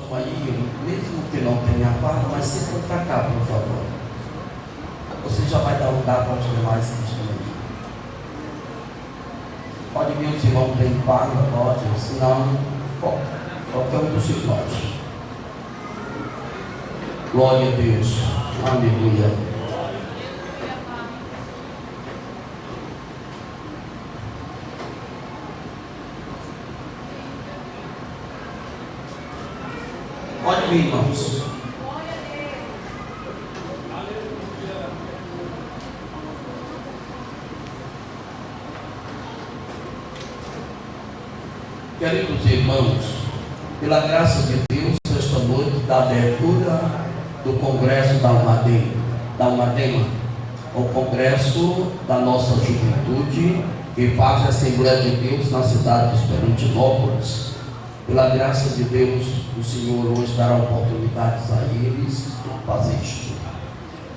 estão aí, mesmo que não tenha vaga, mas se for para cá, por favor. Você já vai dar lugar para os demais que estão aí. Pode vir os irmãos tem vaga, pode, senão, qualquer um dos irmãos. Glória a Deus. Aleluia. Pode vir, irmãos. Queridos irmãos, pela graça de Deus, esta noite da abertura do Congresso da Almadema, o Congresso da nossa juventude, que faz a Assembleia de Deus na cidade de Esperantinópolis. Pela graça de Deus, o Senhor hoje dará oportunidades a eles de fazer isto.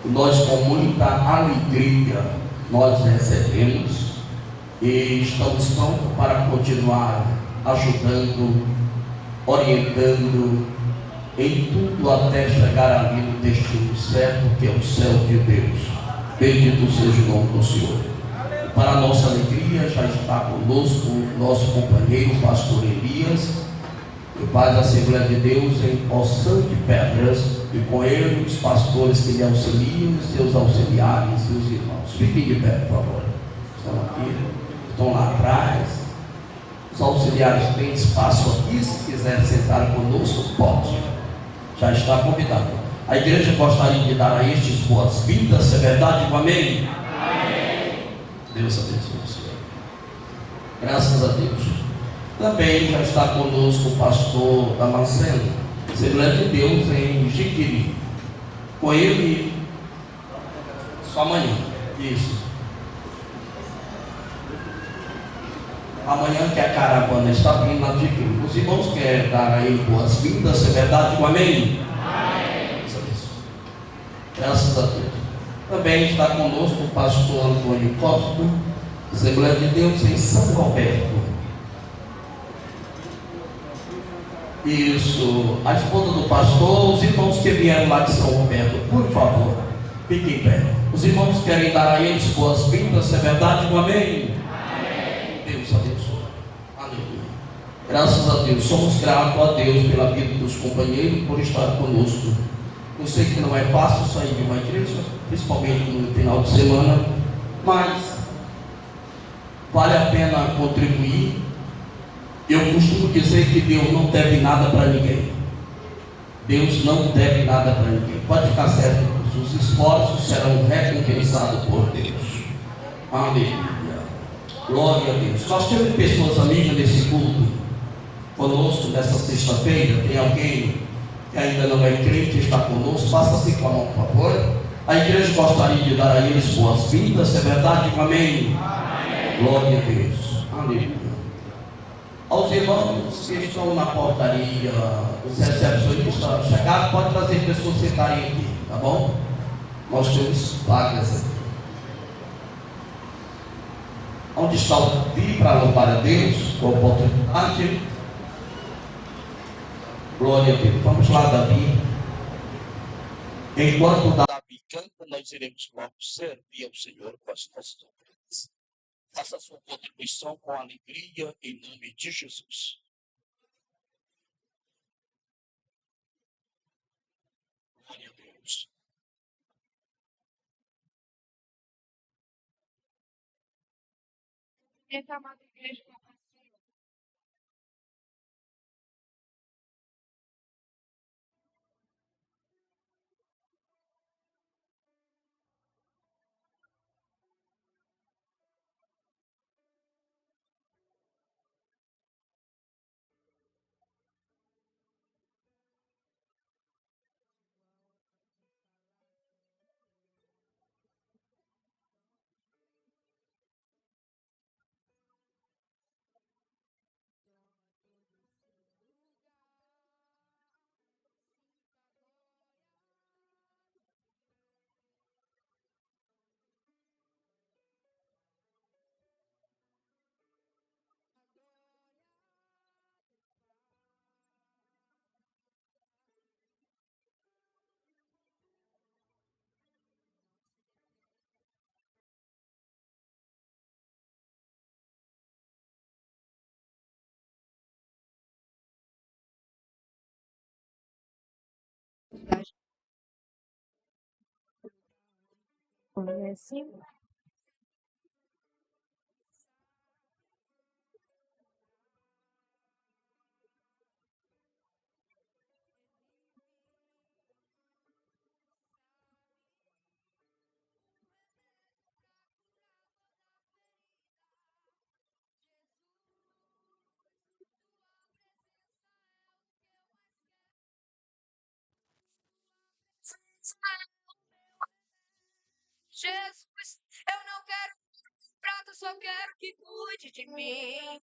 E nós, com muita alegria, nós recebemos e estamos prontos para continuar ajudando, orientando em tudo até chegar ali no destino certo, que é o céu de Deus. Bendito seja o nome do Senhor. Para a nossa alegria, já está conosco o nosso companheiro, o pastor Elias, que faz a Assembleia de Deus em Poção de Pedras, e com ele os pastores que lhe auxiliam, os seus auxiliares e os irmãos. Fiquem de pé, por favor. Estão aqui, estão lá atrás. Os auxiliares têm espaço aqui, se quiser sentar conosco, pode. Já está convidado. A igreja gostaria de dar a estes boas-vindas, é verdade? Amém? Amém. Deus abençoe o Senhor. Graças a Deus. Também já está conosco o pastor Damasceno, Assembleia de Deus em Jiquiri. Com ele, só amanhã. Isso. Amanhã que a caravana está vindo na Jiquiri. Os irmãos querem dar a ele boas-vindas, é verdade? Amém? Amém. Graças a Deus. Também está conosco o pastor Antônio Costa, Assembleia de Deus em São Roberto. Isso, a esposa do pastor, os irmãos que vieram lá de São Roberto, por favor, fiquem em pé. Os irmãos querem dar a eles boas-vindas, é verdade? Amém? Amém. Deus abençoe. Aleluia. Graças a Deus, somos gratos a Deus pela vida dos companheiros, por estar conosco. Eu sei que não é fácil sair de uma igreja, principalmente no final de semana, mas vale a pena contribuir. Eu costumo dizer que Deus não deve nada para ninguém. Deus não deve nada para ninguém. Pode ficar certo, os esforços serão recompensados por Deus. Aleluia. Glória a Deus. Nós temos pessoas amigas nesse culto conosco nessa sexta-feira. Tem alguém que ainda não é crente e está conosco? Faça-se com a mão, por favor. A igreja gostaria de dar a eles boas-vindas. É verdade? Amém? Amém. Glória a Deus. Aleluia. Aos irmãos que estão na portaria, os recepcionistas chegaram, pode trazer pessoas sentarem aqui, tá bom? Nós temos vagas aqui. Onde está o Davi para louvar a Deus, com a oportunidade? Glória a Deus. Vamos lá, Davi. Enquanto Davi canta, nós iremos logo servir ao Senhor com as nossas ofertas. Faça a sua contribuição com alegria, em nome de Jesus. Glória a Deus. Essa amada igreja conhece. Jesus, eu não quero prato, só quero que cuide de mim.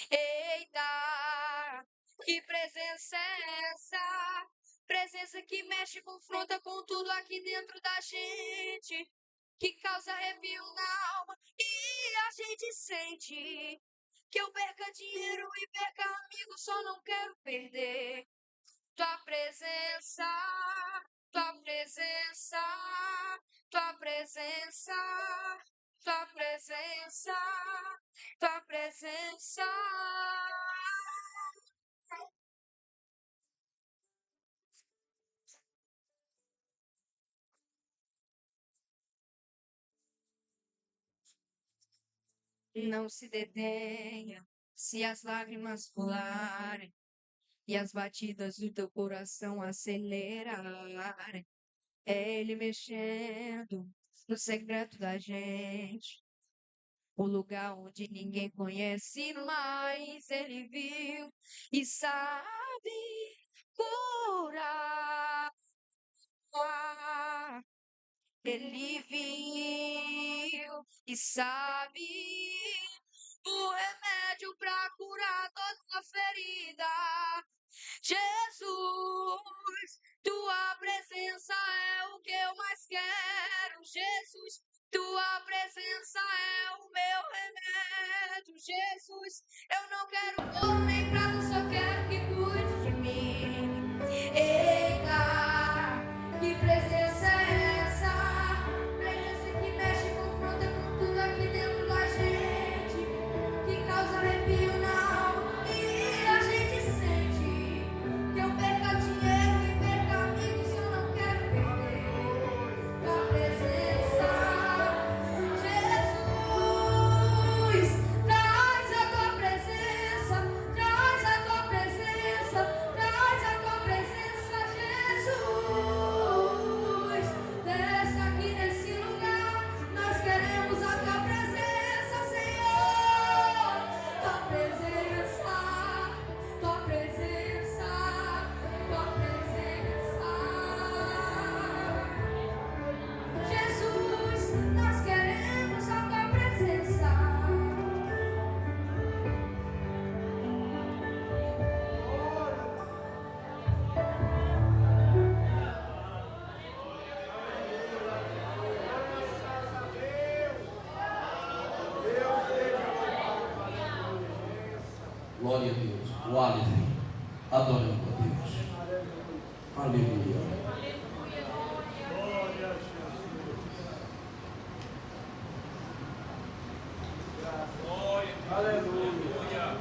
Eita, que presença é essa? Presença que mexe, confronta com tudo aqui dentro da gente, que causa arrepio na alma e a gente sente que eu perca dinheiro e perca amigos, só não quero perder tua presença, tua presença, tua presença, tua presença, tua presença. Não se detenha se as lágrimas rolarem e as batidas do teu coração acelerarem. É Ele mexendo no secreto da gente. O lugar onde ninguém conhece, mas Ele viu e sabe curar. Ele viu e sabe o remédio para curar toda ferida. Jesus, tua presença é o que eu mais quero. Jesus, tua presença é o meu remédio. Jesus, eu não quero ouro nem prata, só quero que cuide de mim. Eita, que presença é essa? Presença que mexe, confronta com tudo aqui dentro da gente, que causa arrepio na alma e a gente sente que eu perca dinheiro e perca amigos, eu não quero perder tua presença. Jesus, traz a tua presença, traz a tua presença, traz a tua presença, Jesus. Desce aqui nesse lugar, nós queremos a tua presença, Senhor. Tua presença, tua presença, tua presença. Jesus, nós queremos a tua presença. Glória a Deus. O Aleph. Adorando a Deus. Aleluia. Aleluia.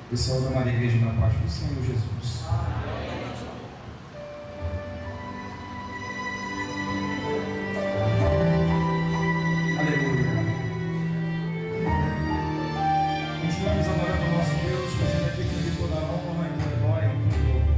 Pessoal da Maria Igreja na paz do Senhor Jesus. Aleluia. Continuamos adorando o nosso Deus, fazendo aqui que Ele toda a honra e toda a glória e todo louvor.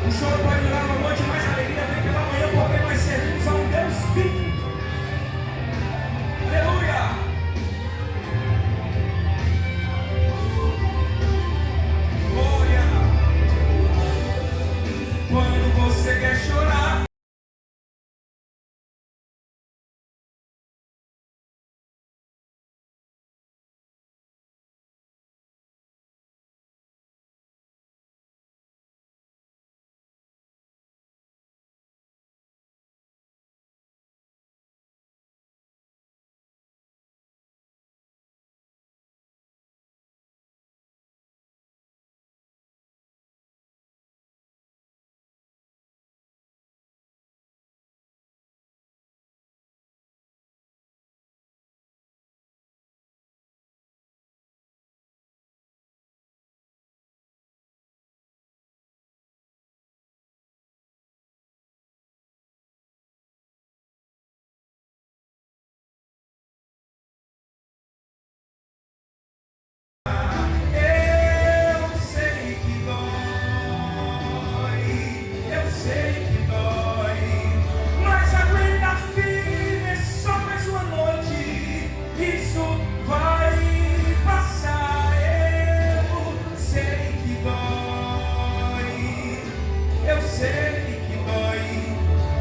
O choro pode durar uma noite, mas a alegria vem pela manhã, porque nós servimos a um Deus vivo. Aleluia! Glória! Quando você quer chorar, eu sei que dói, eu sei que dói, mas aguenta firme, é só mais uma noite, isso vai passar. Eu sei que dói, eu sei que dói,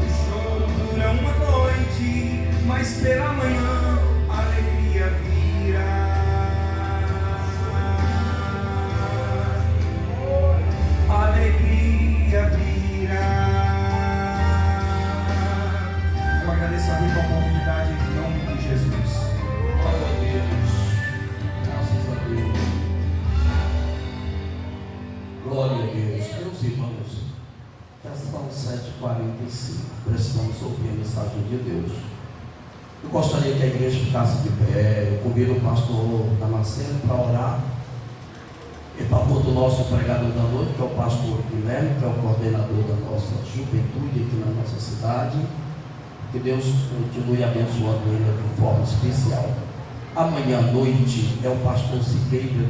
o choro dura uma noite, mas pela manhã a alegria virá. Alegria virá. Eu agradeço a Deus a oportunidade em nome de Jesus. Glória a Deus. Graças a Deus. Glória a Deus. Meus irmãos, já são 7h45. Precisamos ouvir a mensagem de Deus. Eu gostaria que a igreja ficasse de pé. Eu convido o pastor Damasceno para orar. E para o nosso pregador da noite, que é o pastor Guilherme, que é o coordenador da nossa juventude aqui na nossa cidade. Que Deus continue abençoando ele de forma especial. Amanhã à noite é o pastor Siqueira de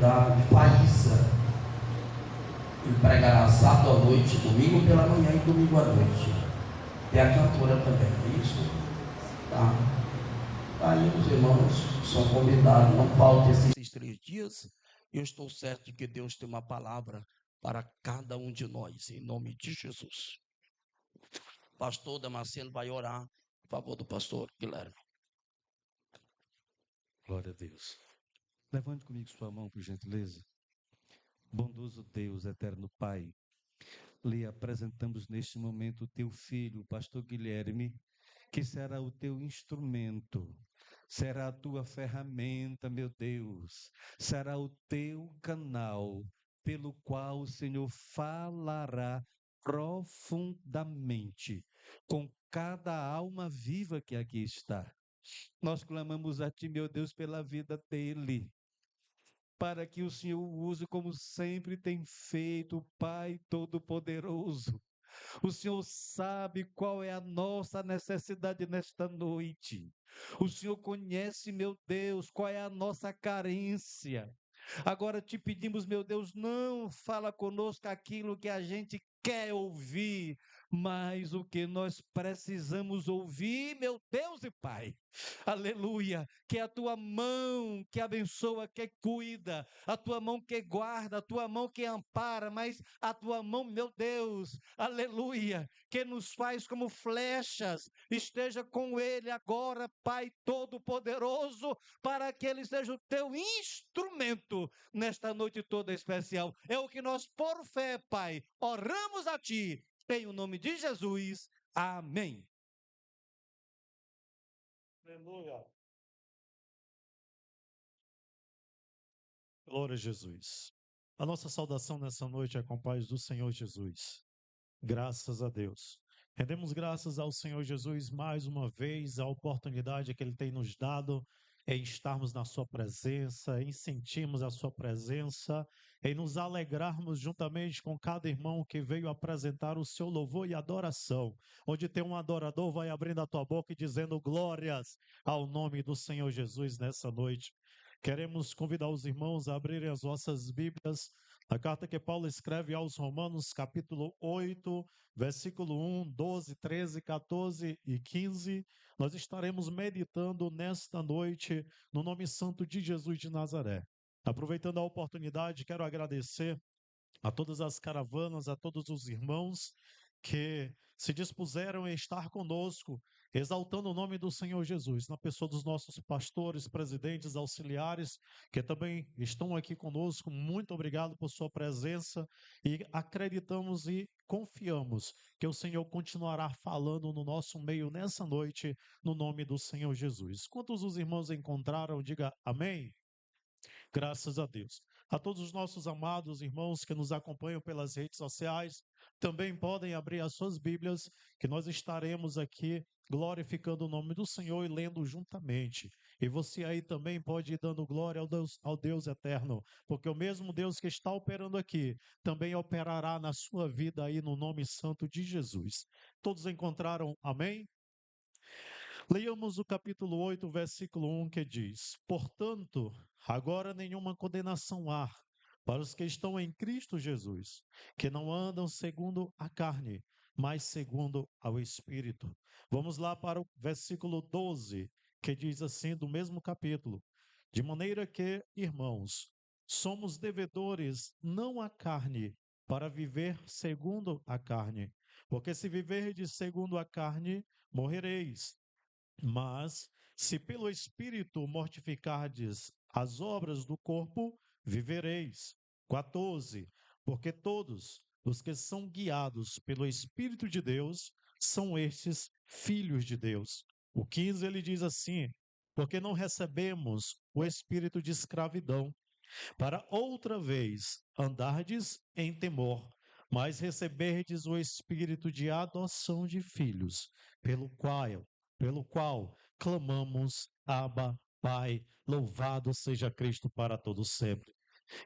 Faísa. Ele pregará sábado à noite, domingo pela manhã e domingo à noite. Tem a cantora também, é isso? Tá? Aí os irmãos são convidados, não faltem esses 3 dias. Eu estou certo de que Deus tem uma palavra para cada um de nós, em nome de Jesus. Pastor Damasceno vai orar, por favor, do pastor Guilherme. Glória a Deus. Levante comigo sua mão, por gentileza. Bondoso Deus, eterno Pai, lhe apresentamos neste momento o teu filho, o pastor Guilherme, que será o teu instrumento, será a tua ferramenta, meu Deus, será o teu canal, pelo qual o Senhor falará profundamente com cada alma viva que aqui está. Nós clamamos a Ti, meu Deus, pela vida dele, para que o Senhor o use como sempre tem feito, Pai Todo-Poderoso. O Senhor sabe qual é a nossa necessidade nesta noite. O Senhor conhece, meu Deus, qual é a nossa carência. Agora te pedimos, meu Deus, não fala conosco aquilo que a gente quer ouvir, mas o que nós precisamos ouvir, meu Deus e Pai. Aleluia, que é a tua mão que abençoa, que cuida, a tua mão que guarda, a tua mão que ampara, mas a tua mão, meu Deus, aleluia, que nos faz como flechas, esteja com ele agora, Pai Todo-Poderoso, para que ele seja o teu instrumento nesta noite toda especial. É o que nós, por fé, Pai, oramos a Ti, em o nome de Jesus. Amém. Aleluia. Glória a Jesus. A nossa saudação nessa noite é com a paz do Senhor Jesus. Graças a Deus. Rendemos graças ao Senhor Jesus mais uma vez, a oportunidade que Ele tem nos dado em estarmos na Sua presença, em sentirmos a Sua presença, em nos alegrarmos juntamente com cada irmão que veio apresentar o seu louvor e adoração. Onde tem um adorador, vai abrindo a tua boca e dizendo glórias ao nome do Senhor Jesus nessa noite. Queremos convidar os irmãos a abrirem as vossas Bíblias A carta que Paulo escreve aos Romanos, capítulo 8, versículo 1, 12, 13, 14 e 15, nós estaremos meditando nesta noite no nome santo de Jesus de Nazaré. Aproveitando a oportunidade, quero agradecer a todas as caravanas, a todos os irmãos que se dispuseram a estar conosco, exaltando o nome do Senhor Jesus, na pessoa dos nossos pastores, presidentes, auxiliares, que também estão aqui conosco. Muito obrigado por sua presença e acreditamos e confiamos que o Senhor continuará falando no nosso meio nessa noite, no nome do Senhor Jesus. Quantos os irmãos encontraram, diga amém. Graças a Deus. A todos os nossos amados irmãos que nos acompanham pelas redes sociais, também podem abrir as suas Bíblias, que nós estaremos aqui glorificando o nome do Senhor e lendo juntamente. E você aí também pode ir dando glória ao Deus eterno, porque o mesmo Deus que está operando aqui, também operará na sua vida aí no nome santo de Jesus. Todos encontraram amém? Leiamos o capítulo 8, versículo 1, que diz: Portanto, agora nenhuma condenação há para os que estão em Cristo Jesus, que não andam segundo a carne, mas segundo ao Espírito. Vamos lá para o versículo 12, que diz assim, do mesmo capítulo: De maneira que, irmãos, somos devedores não à carne, para viver segundo a carne. Porque se viverdes segundo a carne, morrereis. Mas, se pelo Espírito mortificardes as obras do corpo, vivereis. 14. Porque todos os que são guiados pelo Espírito de Deus são estes filhos de Deus. O 15 ele diz assim: Porque não recebemos o espírito de escravidão, para outra vez andardes em temor, mas receberdes o espírito de adoção de filhos, pelo qual clamamos, Abba, Pai, louvado seja Cristo para todos sempre.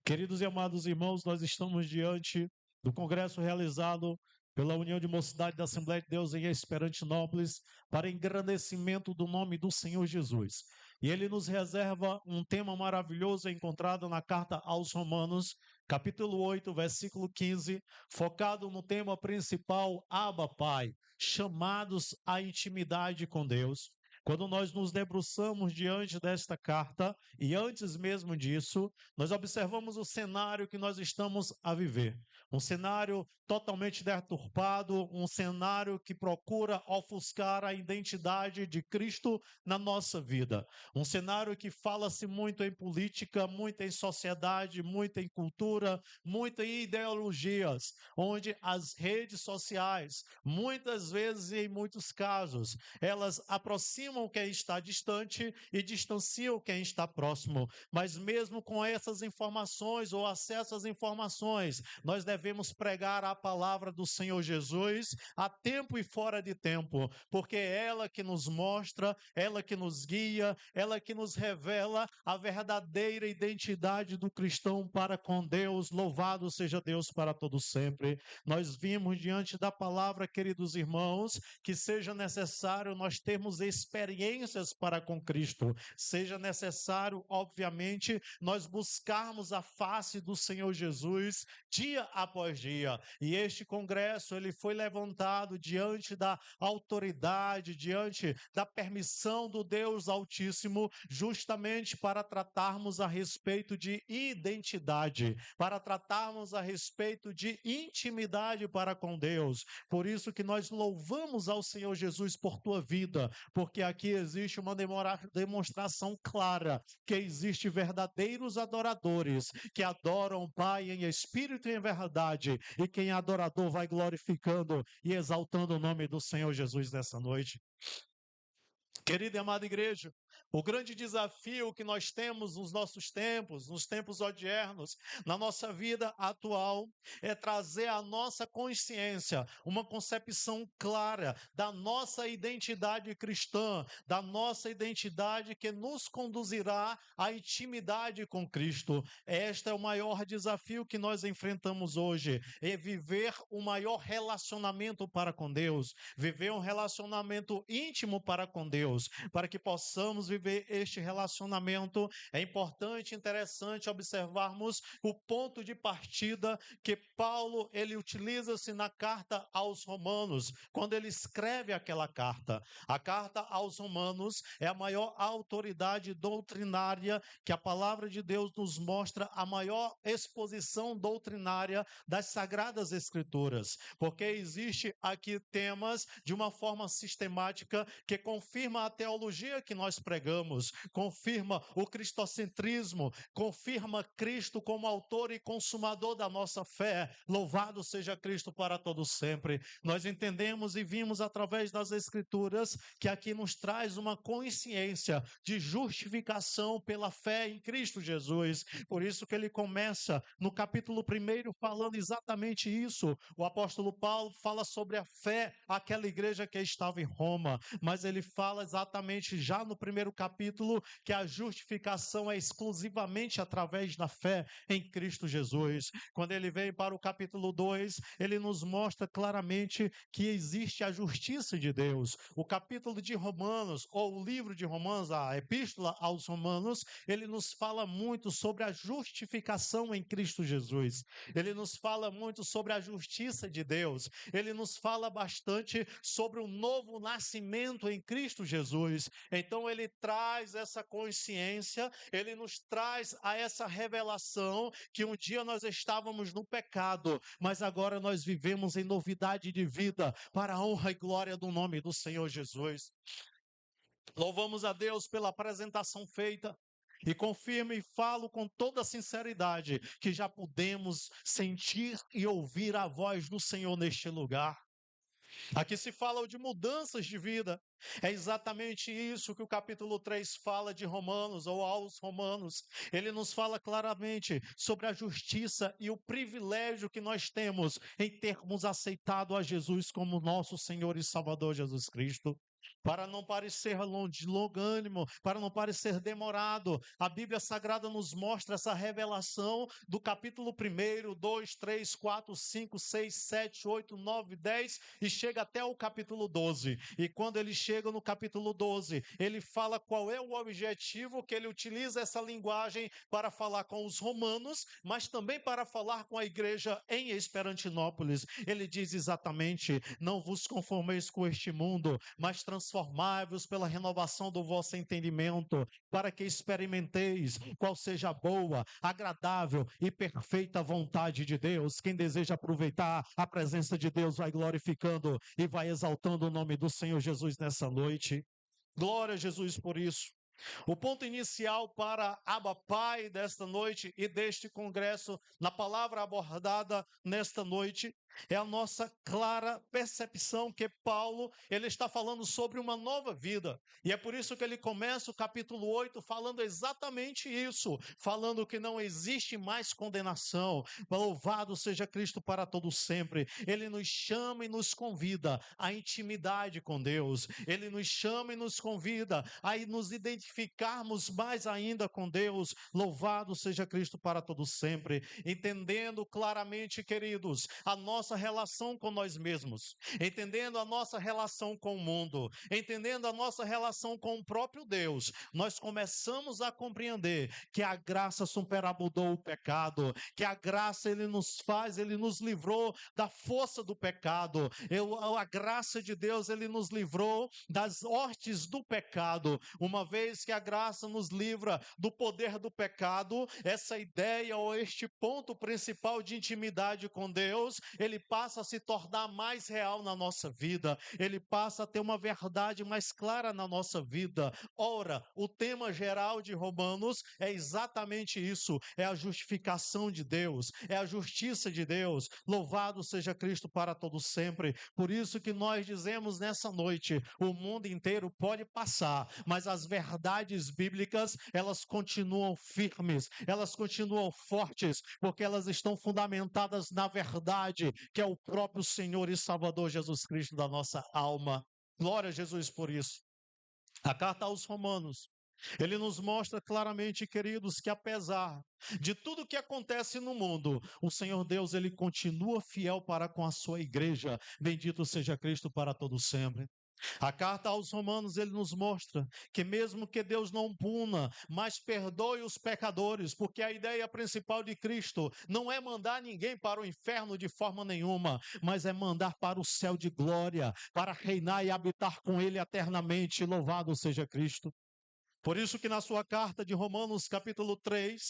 Queridos e amados irmãos, nós estamos diante do congresso realizado pela União de Mocidade da Assembleia de Deus em Esperantinópolis para engrandecimento do nome do Senhor Jesus. E ele nos reserva um tema maravilhoso encontrado na carta aos Romanos, capítulo 8, versículo 15, focado no tema principal, Abba, Pai, chamados à intimidade com Deus. Quando nós nos debruçamos diante desta carta, e antes mesmo disso, nós observamos o cenário que nós estamos a viver. Um cenário totalmente deturpado, um cenário que procura ofuscar a identidade de Cristo na nossa vida. Um cenário que fala-se muito em política, muito em sociedade, muito em cultura, muito em ideologias, onde as redes sociais, muitas vezes e em muitos casos, elas aproximam quem está distante e distanciam quem está próximo. Mas mesmo com essas informações ou acesso às informações, nós devemos pregar a palavra do Senhor Jesus a tempo e fora de tempo, porque é ela que nos mostra, ela que nos guia, ela que nos revela a verdadeira identidade do cristão para com Deus. Louvado seja Deus para todos sempre. Nós vimos diante da palavra, queridos irmãos, que seja necessário nós termos experiências para com Cristo, seja necessário, obviamente, nós buscarmos a face do Senhor Jesus dia após dia. E este congresso, ele foi levantado diante da autoridade, diante da permissão do Deus Altíssimo, justamente para tratarmos a respeito de identidade, para tratarmos a respeito de intimidade para com Deus. Por isso que nós louvamos ao Senhor Jesus por tua vida, porque aqui existe uma demonstração clara que existe verdadeiros adoradores que adoram o Pai em espírito e em verdade, e quem é adorador vai glorificando e exaltando o nome do Senhor Jesus nessa noite. Querida e amada igreja, o grande desafio que nós temos nos nossos tempos, nos tempos odiernos, na nossa vida atual, é trazer à nossa consciência uma concepção clara da nossa identidade cristã, da nossa identidade que nos conduzirá à intimidade com Cristo. Este é o maior desafio que nós enfrentamos hoje, é viver o maior relacionamento para com Deus, viver um relacionamento íntimo para com Deus, para que possamos possamos viver este relacionamento, é importante, interessante observarmos o ponto de partida que Paulo ele utiliza-se na carta aos Romanos, quando ele escreve aquela carta. A carta aos Romanos é a maior autoridade doutrinária que a palavra de Deus nos mostra, a maior exposição doutrinária das Sagradas Escrituras, porque existe aqui temas de uma forma sistemática que confirma a teologia que nós pregamos, confirma o cristocentrismo, confirma Cristo como autor e consumador da nossa fé. Louvado seja Cristo para todos sempre. Nós entendemos e vimos através das Escrituras que aqui nos traz uma consciência de justificação pela fé em Cristo Jesus. Por isso que ele começa no capítulo 1 falando exatamente isso. O apóstolo Paulo fala sobre a fé àquela igreja que estava em Roma, mas ele fala exatamente já no primeiro capítulo que a justificação é exclusivamente através da fé em Cristo Jesus. Quando ele vem para o capítulo 2, ele nos mostra claramente que existe a justiça de Deus. O capítulo de Romanos, ou o livro de Romanos, a epístola aos Romanos, ele nos fala muito sobre a justificação em Cristo Jesus. Ele nos fala muito sobre a justiça de Deus. Ele nos fala bastante sobre o novo nascimento em Cristo Jesus. Então ele traz essa consciência, ele nos traz a essa revelação que um dia nós estávamos no pecado, mas agora nós vivemos em novidade de vida para a honra e glória do nome do Senhor Jesus. Louvamos a Deus pela apresentação feita. E confirmo e falo com toda sinceridade que já podemos sentir e ouvir a voz do Senhor neste lugar. Aqui se fala de mudanças de vida. É exatamente isso que o capítulo 3 fala de Romanos, ou aos Romanos. Ele nos fala claramente sobre a justiça e o privilégio que nós temos em termos aceitado a Jesus como nosso Senhor e Salvador Jesus Cristo. Para não parecer de longânimo, para não parecer demorado, a Bíblia Sagrada nos mostra essa revelação do capítulo 1, 2, 3, 4, 5, 6, 7, 8, 9, 10 e chega até o capítulo 12. E quando ele chega no capítulo 12, ele fala qual é o objetivo que ele utiliza essa linguagem para falar com os romanos, mas também para falar com a igreja em Esperantinópolis. Ele diz exatamente: não vos conformeis com este mundo, mas transformai-vos pela renovação do vosso entendimento, para que experimenteis qual seja a boa, agradável e perfeita vontade de Deus. Quem deseja aproveitar a presença de Deus vai glorificando e vai exaltando o nome do Senhor Jesus nessa noite. Glória a Jesus por isso. O ponto inicial para Abba Pai desta noite e deste congresso, na palavra abordada nesta noite, é a nossa clara percepção que Paulo ele está falando sobre uma nova vida. E é por isso que ele começa o capítulo 8 falando exatamente isso, falando que não existe mais condenação. Louvado seja Cristo para todo sempre. Ele nos chama e nos convida à intimidade com Deus. Ele nos chama e nos convida a nos identificarmos mais ainda com Deus. Louvado seja Cristo para todo sempre. Entendendo claramente, queridos, a nossa relação com nós mesmos, entendendo a nossa relação com o mundo, entendendo a nossa relação com o próprio Deus, nós começamos a compreender que a graça superabundou o pecado, que a graça ele nos livrou da força do pecado, a graça de Deus ele nos livrou das hostes do pecado. Uma vez que a graça nos livra do poder do pecado, essa ideia ou este ponto principal de intimidade com Deus, ele passa a se tornar mais real na nossa vida, ele passa a ter uma verdade mais clara na nossa vida. Ora, o tema geral de Romanos é exatamente isso, é a justificação de Deus, é a justiça de Deus. Louvado seja Cristo para todo sempre. Por isso que nós dizemos nessa noite, o mundo inteiro pode passar, mas as verdades bíblicas, elas continuam firmes, elas continuam fortes, porque elas estão fundamentadas na verdade, que é o próprio Senhor e Salvador Jesus Cristo da nossa alma. Glória a Jesus por isso. A carta aos Romanos, ele nos mostra claramente, queridos, que apesar de tudo que acontece no mundo, o Senhor Deus, ele continua fiel para com a sua igreja. Bendito seja Cristo para todo sempre. A carta aos Romanos, ele nos mostra que mesmo que Deus não puna, mas perdoe os pecadores, porque a ideia principal de Cristo não é mandar ninguém para o inferno de forma nenhuma, mas é mandar para o céu de glória, para reinar e habitar com ele eternamente. Louvado seja Cristo. Por isso que na sua carta de Romanos, capítulo 3,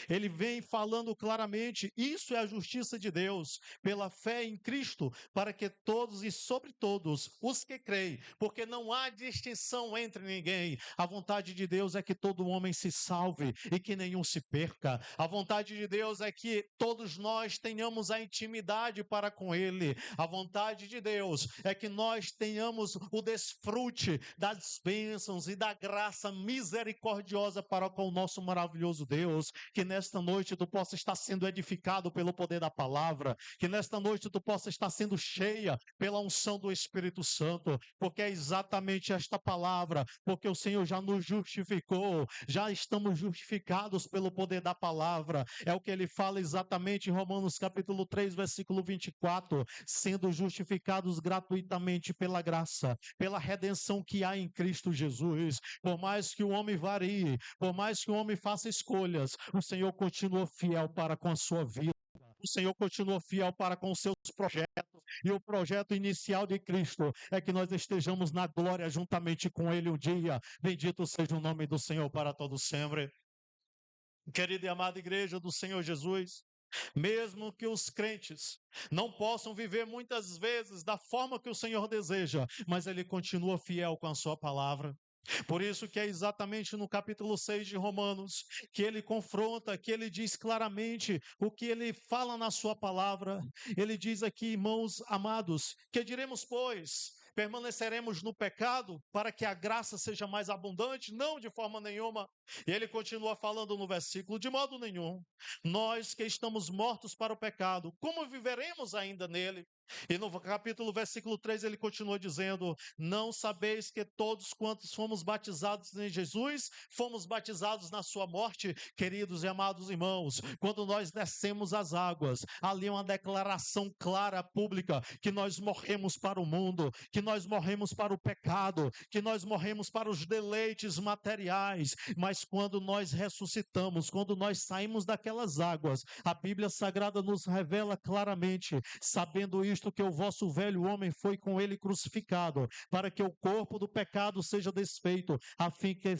ele vem falando claramente, isso é a justiça de Deus, pela fé em Cristo, para que todos e sobre todos os que creem, porque não há distinção entre ninguém. A vontade de Deus é que todo homem se salve e que nenhum se perca. A vontade de Deus é que todos nós tenhamos a intimidade para com Ele. A vontade de Deus é que nós tenhamos o desfrute das bênçãos e da graça misericordiosa para com o nosso maravilhoso Deus. Que nesta noite tu possa estar sendo edificado pelo poder da palavra, que nesta noite tu possa estar sendo cheia pela unção do Espírito Santo, porque é exatamente esta palavra, porque o Senhor já nos justificou, já estamos justificados pelo poder da palavra, é o que ele fala exatamente em Romanos capítulo 3, versículo 24, sendo justificados gratuitamente pela graça, pela redenção que há em Cristo Jesus. Por mais que o homem varie, por mais que o homem faça escolhas, o Senhor continua fiel para com a sua vida. O Senhor continua fiel para com os seus projetos. E o projeto inicial de Cristo é que nós estejamos na glória juntamente com Ele um dia. Bendito seja o nome do Senhor para todos sempre. Querida e amada igreja do Senhor Jesus, mesmo que os crentes não possam viver muitas vezes da forma que o Senhor deseja, mas Ele continua fiel com a sua palavra. Por isso que é exatamente no capítulo 6 de Romanos que ele confronta, que ele diz claramente o que ele fala na sua palavra. Ele diz aqui, irmãos amados, que diremos, pois, permaneceremos no pecado para que a graça seja mais abundante? Não, de forma nenhuma. E ele continua falando no versículo, de modo nenhum. Nós que estamos mortos para o pecado, como viveremos ainda nele? E no capítulo versículo 3 ele continua dizendo, não sabeis que todos quantos fomos batizados em Jesus, fomos batizados na sua morte? Queridos e amados irmãos, quando nós descemos as águas, ali é uma declaração clara, pública, que nós morremos para o mundo, que nós morremos para o pecado, que nós morremos para os deleites materiais, mas quando nós ressuscitamos, quando nós saímos daquelas águas, a Bíblia Sagrada nos revela claramente, sabendo isto, que o vosso velho homem foi com ele crucificado, para que o corpo do pecado seja desfeito, a fim que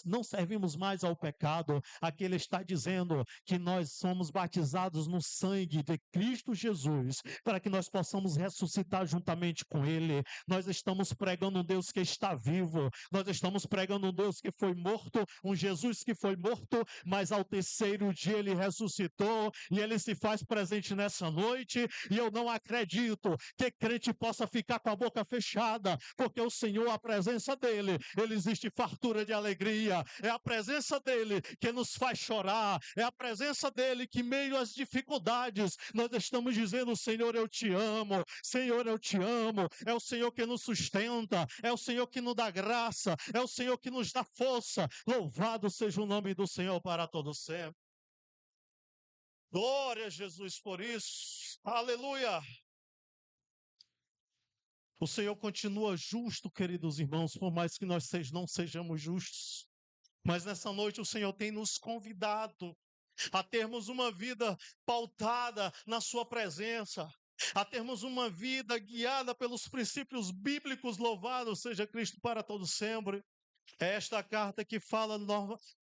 não servimos mais ao pecado. Aqui ele está dizendo que nós somos batizados no sangue de Cristo Jesus, para que nós possamos ressuscitar juntamente com ele. Nós estamos pregando um Deus que está vivo, nós estamos pregando um Deus que foi morto, um Jesus que foi morto, mas ao terceiro dia ele ressuscitou, e ele se faz presente nessa noite, e eu não acredito que crente possa ficar com a boca fechada, porque o Senhor, a presença dele, ele existe fartura de alegria, é a presença dele que nos faz chorar, é a presença dele que, meio às dificuldades, nós estamos dizendo, Senhor, eu te amo, Senhor, eu te amo. É o Senhor que nos sustenta, é o Senhor que nos dá graça, é o Senhor que nos dá força. Louvado seja o nome do Senhor para todo sempre. Glória a Jesus por isso. Aleluia. O Senhor continua justo, queridos irmãos, por mais que nós não sejamos justos. Mas nessa noite o Senhor tem nos convidado a termos uma vida pautada na sua presença, a termos uma vida guiada pelos princípios bíblicos. Louvado seja Cristo para todo sempre. É esta carta que fala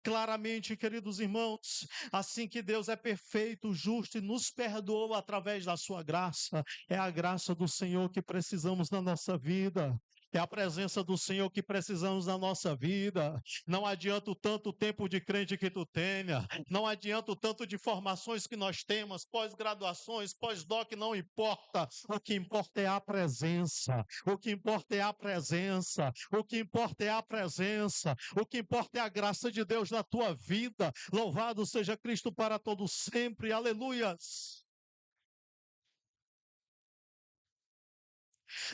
claramente, queridos irmãos, assim que Deus é perfeito, justo e nos perdoou através da sua graça, é a graça do Senhor que precisamos na nossa vida. É a presença do Senhor que precisamos na nossa vida. Não adianta o tanto tempo de crente que tu tenha, não adianta o tanto de formações que nós temos, pós-graduações, pós-doc, não importa. O que importa é a presença, o que importa é a presença, o que importa é a presença, o que importa é a graça de Deus na tua vida. Louvado seja Cristo para todos sempre, aleluias.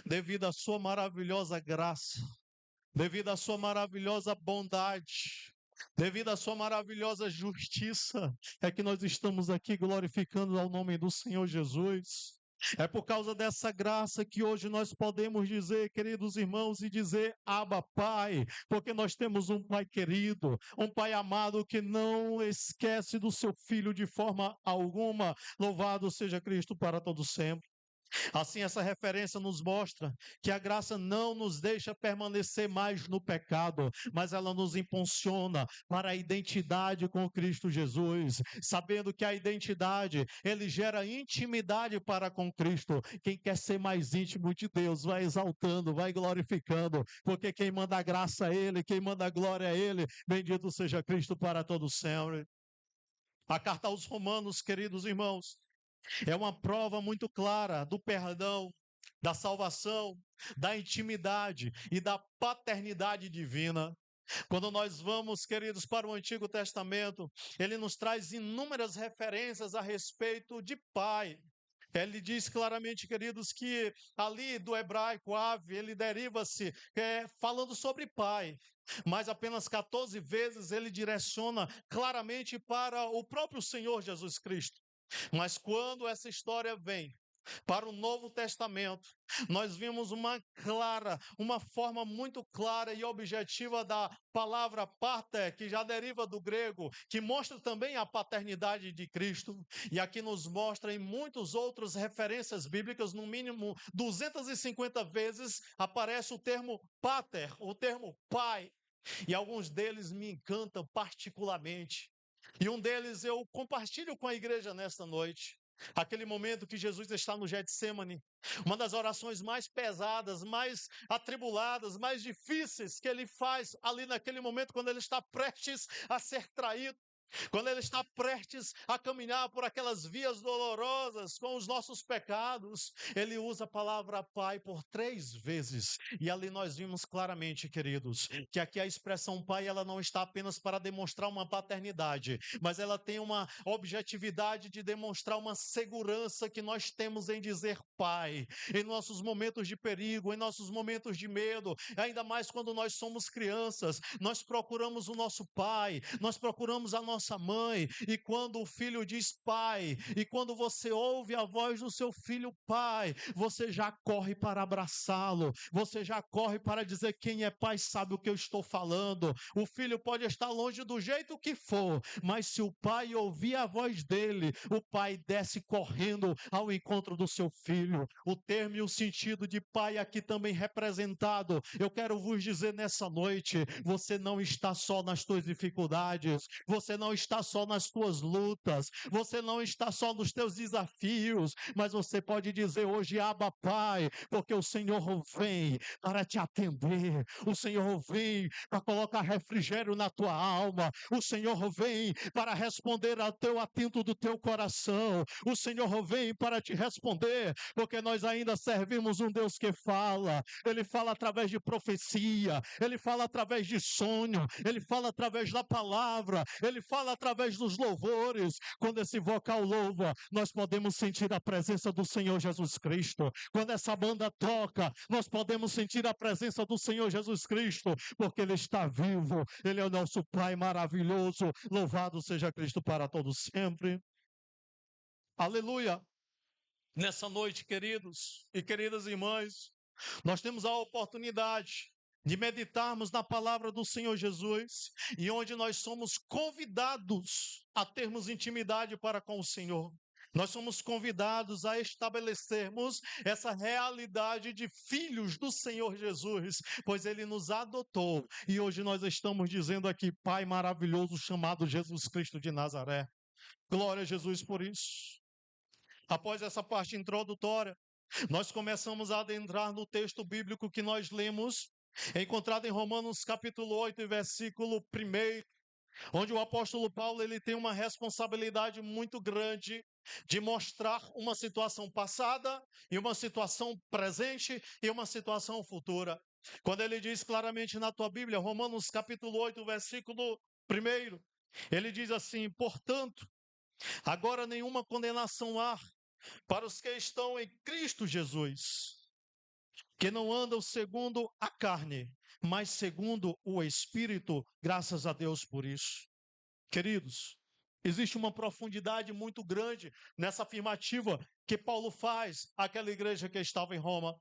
Devido à sua maravilhosa graça, devido à sua maravilhosa bondade, devido à sua maravilhosa justiça, é que nós estamos aqui glorificando ao nome do Senhor Jesus. É por causa dessa graça que hoje nós podemos dizer, queridos irmãos, e dizer Abba, Pai, porque nós temos um Pai querido, um Pai amado que não esquece do seu Filho de forma alguma. Louvado seja Cristo para todo sempre. Assim, essa referência nos mostra que a graça não nos deixa permanecer mais no pecado, mas ela nos impulsiona para a identidade com Cristo Jesus, sabendo que a identidade, ele gera intimidade para com Cristo. Quem quer ser mais íntimo de Deus, vai exaltando, vai glorificando, porque quem manda a graça é Ele, quem manda a glória é Ele. Bendito seja Cristo para todo sempre. A carta aos Romanos, queridos irmãos, é uma prova muito clara do perdão, da salvação, da intimidade e da paternidade divina. Quando nós vamos, queridos, para o Antigo Testamento, ele nos traz inúmeras referências a respeito de pai. Ele diz claramente, queridos, que ali do hebraico ave, ele deriva-se falando sobre pai. Mas apenas 14 vezes ele direciona claramente para o próprio Senhor Jesus Cristo. Mas quando essa história vem para o Novo Testamento, nós vimos uma forma muito clara e objetiva da palavra pater, que já deriva do grego, que mostra também a paternidade de Cristo. E aqui nos mostra em muitas outras referências bíblicas, no mínimo 250 vezes, aparece o termo pater, o termo pai. E alguns deles me encantam particularmente. E um deles eu compartilho com a igreja nesta noite. Aquele momento que Jesus está no Getsêmani, uma das orações mais pesadas, mais atribuladas, mais difíceis que ele faz ali naquele momento, quando ele está prestes a ser traído. Quando ele está prestes a caminhar por aquelas vias dolorosas com os nossos pecados, ele usa a palavra Pai por 3 vezes. E ali nós vimos claramente, queridos, que aqui a expressão Pai, ela não está apenas para demonstrar uma paternidade, mas ela tem uma objetividade de demonstrar uma segurança que nós temos em dizer Pai. Em nossos momentos de perigo, em nossos momentos de medo, ainda mais quando nós somos crianças, nós procuramos o nosso Pai, nós procuramos a nossa mãe, e quando o filho diz pai, e quando você ouve a voz do seu filho pai, você já corre para abraçá-lo, você já corre para dizer: quem é pai sabe o que eu estou falando. O filho pode estar longe do jeito que for, mas se o pai ouvir a voz dele, o pai desce correndo ao encontro do seu filho. O termo e o sentido de pai aqui também representado, eu quero vos dizer nessa noite: você não está só nas suas dificuldades, você não está só nas tuas lutas, você não está só nos teus desafios, mas você pode dizer hoje: Abba, Pai, porque o Senhor vem para te atender, o Senhor vem para colocar refrigério na tua alma, o Senhor vem para responder ao teu atento do teu coração, o Senhor vem para te responder, porque nós ainda servimos um Deus que fala. Ele fala através de profecia, ele fala através de sonho, ele fala através da palavra, ele fala através dos louvores. Quando esse vocal louva, nós podemos sentir a presença do Senhor Jesus Cristo. Quando essa banda toca, nós podemos sentir a presença do Senhor Jesus Cristo, porque Ele está vivo, Ele é o nosso Pai maravilhoso. Louvado seja Cristo para todos sempre. Aleluia! Nessa noite, queridos e queridas irmãs, nós temos a oportunidade de meditarmos na palavra do Senhor Jesus, e onde nós somos convidados a termos intimidade para com o Senhor. Nós somos convidados a estabelecermos essa realidade de filhos do Senhor Jesus, pois Ele nos adotou, e hoje nós estamos dizendo aqui: Pai maravilhoso chamado Jesus Cristo de Nazaré. Glória a Jesus por isso. Após essa parte introdutória, nós começamos a adentrar no texto bíblico que nós lemos, encontrado em Romanos capítulo 8, versículo 1, onde o apóstolo Paulo ele tem uma responsabilidade muito grande de mostrar uma situação passada e uma situação presente e uma situação futura. Quando ele diz claramente na tua Bíblia, Romanos capítulo 8, versículo 1, ele diz assim: portanto, agora nenhuma condenação há para os que estão em Cristo Jesus, que não andam segundo a carne, mas segundo o Espírito. Graças a Deus por isso. Queridos, existe uma profundidade muito grande nessa afirmativa que Paulo faz àquela igreja que estava em Roma.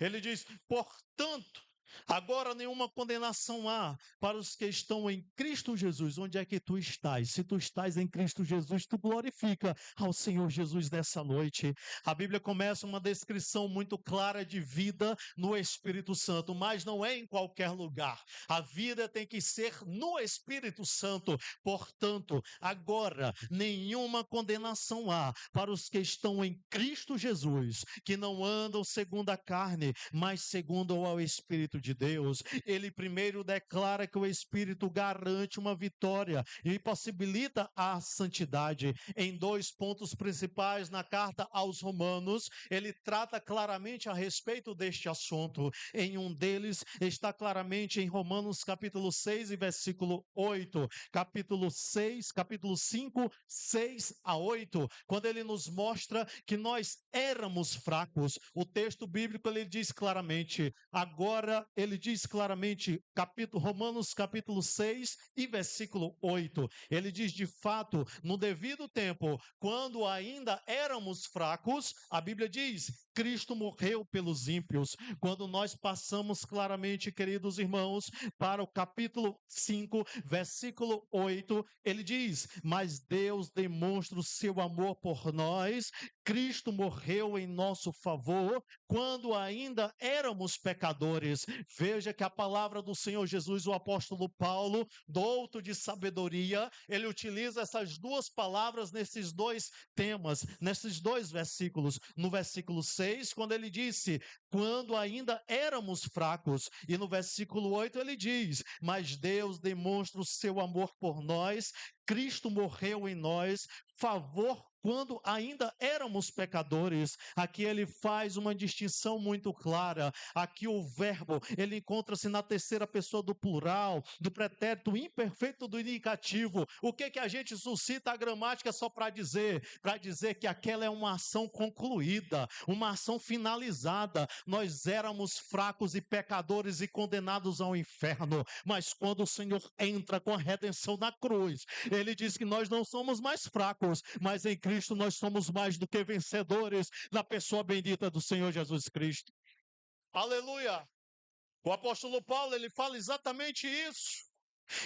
Ele diz: portanto, agora nenhuma condenação há para os que estão em Cristo Jesus. Onde é que tu estás? Se tu estás em Cristo Jesus, tu glorifica ao Senhor Jesus nessa noite. A Bíblia começa uma descrição muito clara de vida no Espírito Santo, mas não é em qualquer lugar. A vida tem que ser no Espírito Santo. Portanto, agora nenhuma condenação há para os que estão em Cristo Jesus, que não andam segundo a carne, mas segundo ao Espírito de Deus. Ele primeiro declara que o Espírito garante uma vitória e possibilita a santidade. Em 2 pontos principais na carta aos Romanos, ele trata claramente a respeito deste assunto. Em um deles está claramente em Romanos capítulo 6 e versículo 8, capítulo 5, 6 a 8, quando ele nos mostra que nós éramos fracos. O texto bíblico ele diz claramente, agora ele diz claramente, Romanos capítulo 6 e versículo 8, ele diz de fato, no devido tempo, quando ainda éramos fracos, a Bíblia diz, Cristo morreu pelos ímpios. Quando nós passamos claramente, queridos irmãos, para o capítulo 5, versículo 8, ele diz, mas Deus demonstra o seu amor por nós, Cristo morreu em nosso favor, quando ainda éramos pecadores. Veja que a palavra do Senhor Jesus, o apóstolo Paulo, douto de sabedoria, ele utiliza essas duas palavras nesses dois temas, nesses dois versículos. No versículo 6, quando ele disse, quando ainda éramos fracos, e no versículo 8 ele diz, mas Deus demonstra o seu amor por nós, Cristo morreu em nós, favor quando ainda éramos pecadores. Aqui ele faz uma distinção muito clara. Aqui o verbo, ele encontra-se na terceira pessoa do plural, do pretérito imperfeito do indicativo. O que a gente suscita a gramática só para dizer que aquela é uma ação concluída, uma ação finalizada. Nós éramos fracos e pecadores e condenados ao inferno, mas quando o Senhor entra com a redenção na cruz, ele diz que nós não somos mais fracos, mas em Cristo nós somos mais do que vencedores na pessoa bendita do Senhor Jesus Cristo. Aleluia! O apóstolo Paulo, ele fala exatamente isso.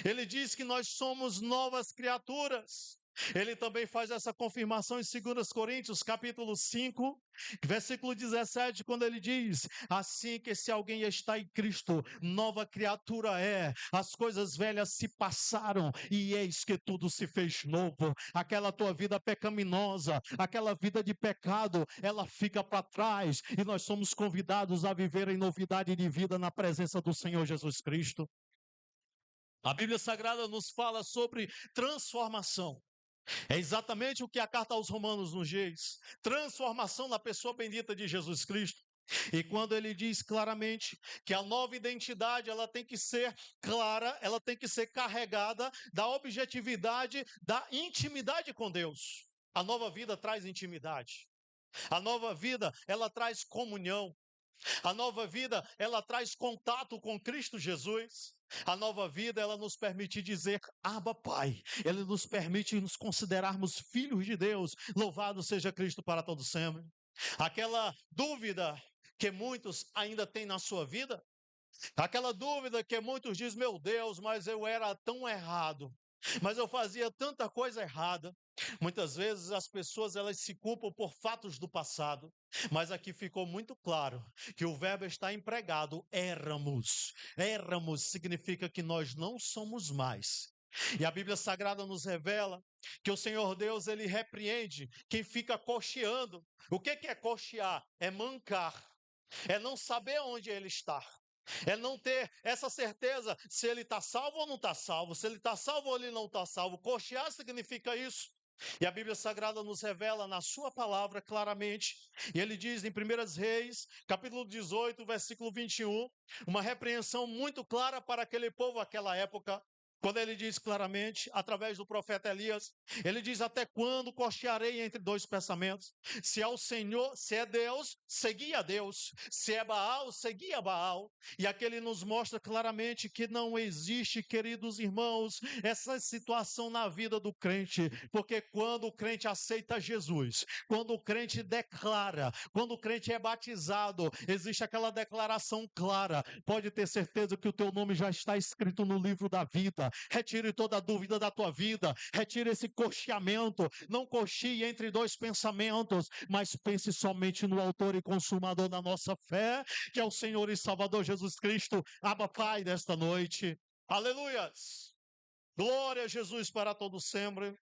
Ele diz que nós somos novas criaturas. Ele também faz essa confirmação em 2 Coríntios, capítulo 5, versículo 17, quando ele diz, assim que se alguém está em Cristo, nova criatura é, as coisas velhas se passaram, e eis que tudo se fez novo. Aquela tua vida pecaminosa, aquela vida de pecado, ela fica para trás, e nós somos convidados a viver em novidade de vida na presença do Senhor Jesus Cristo. A Bíblia Sagrada nos fala sobre transformação. É exatamente o que a carta aos Romanos nos diz. Transformação na pessoa bendita de Jesus Cristo. E quando ele diz claramente que a nova identidade, ela tem que ser clara, ela tem que ser carregada da objetividade, da intimidade com Deus. A nova vida traz intimidade. A nova vida, ela traz comunhão. A nova vida, ela traz contato com Cristo Jesus. A nova vida, ela nos permite dizer, Abba Pai. Ela nos permite nos considerarmos filhos de Deus. Louvado seja Cristo para todo sempre. Aquela dúvida que muitos ainda têm na sua vida, aquela dúvida que muitos dizem, meu Deus, mas eu era tão errado, mas eu fazia tanta coisa errada. Muitas vezes as pessoas elas se culpam por fatos do passado, mas aqui ficou muito claro que o verbo está empregado, éramos. Éramos significa que nós não somos mais. E a Bíblia Sagrada nos revela que o Senhor Deus, ele repreende quem fica cocheando. O que é cochear? É mancar, é não saber onde ele está. É não ter essa certeza se ele está salvo ou não está salvo, se ele está salvo ou ele não está salvo. Cochear significa isso. E a Bíblia Sagrada nos revela na sua palavra claramente, e ele diz em 1 Reis, capítulo 18, versículo 21, uma repreensão muito clara para aquele povo naquela época. Quando ele diz claramente, através do profeta Elias, ele diz: até quando cochearei entre dois pensamentos? Se é o Senhor, se é Deus, segui a Deus. Se é Baal, segui a Baal. E aqui ele nos mostra claramente que não existe, queridos irmãos, essa situação na vida do crente, porque quando o crente aceita Jesus, quando o crente declara, quando o crente é batizado, existe aquela declaração clara. Pode ter certeza que o teu nome já está escrito no livro da vida. Retire toda a dúvida da tua vida, retire esse cocheamento, não cochie entre dois pensamentos, mas pense somente no autor e consumador da nossa fé, que é o Senhor e Salvador Jesus Cristo. Abba, Pai, desta noite, aleluias, glória a Jesus para todos sempre.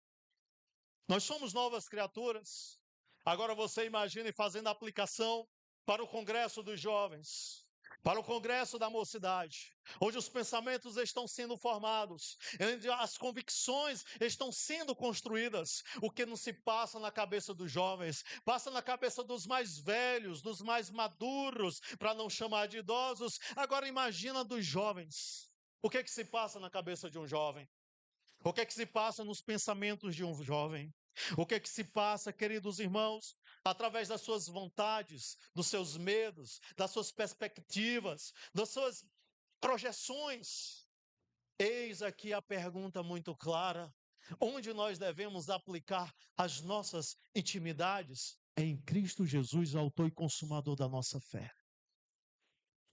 Nós somos novas criaturas. Agora você imagine fazendo a aplicação para o congresso dos jovens, para o congresso da mocidade, onde os pensamentos estão sendo formados, onde as convicções estão sendo construídas. O que não se passa na cabeça dos jovens, passa na cabeça dos mais velhos, dos mais maduros, para não chamar de idosos. Agora imagina dos jovens. O que se passa na cabeça de um jovem? O que se passa nos pensamentos de um jovem? O que se passa, queridos irmãos, através das suas vontades, dos seus medos, das suas perspectivas, das suas projeções? Eis aqui a pergunta muito clara: onde nós devemos aplicar as nossas intimidades? Em Cristo Jesus, autor e consumador da nossa fé.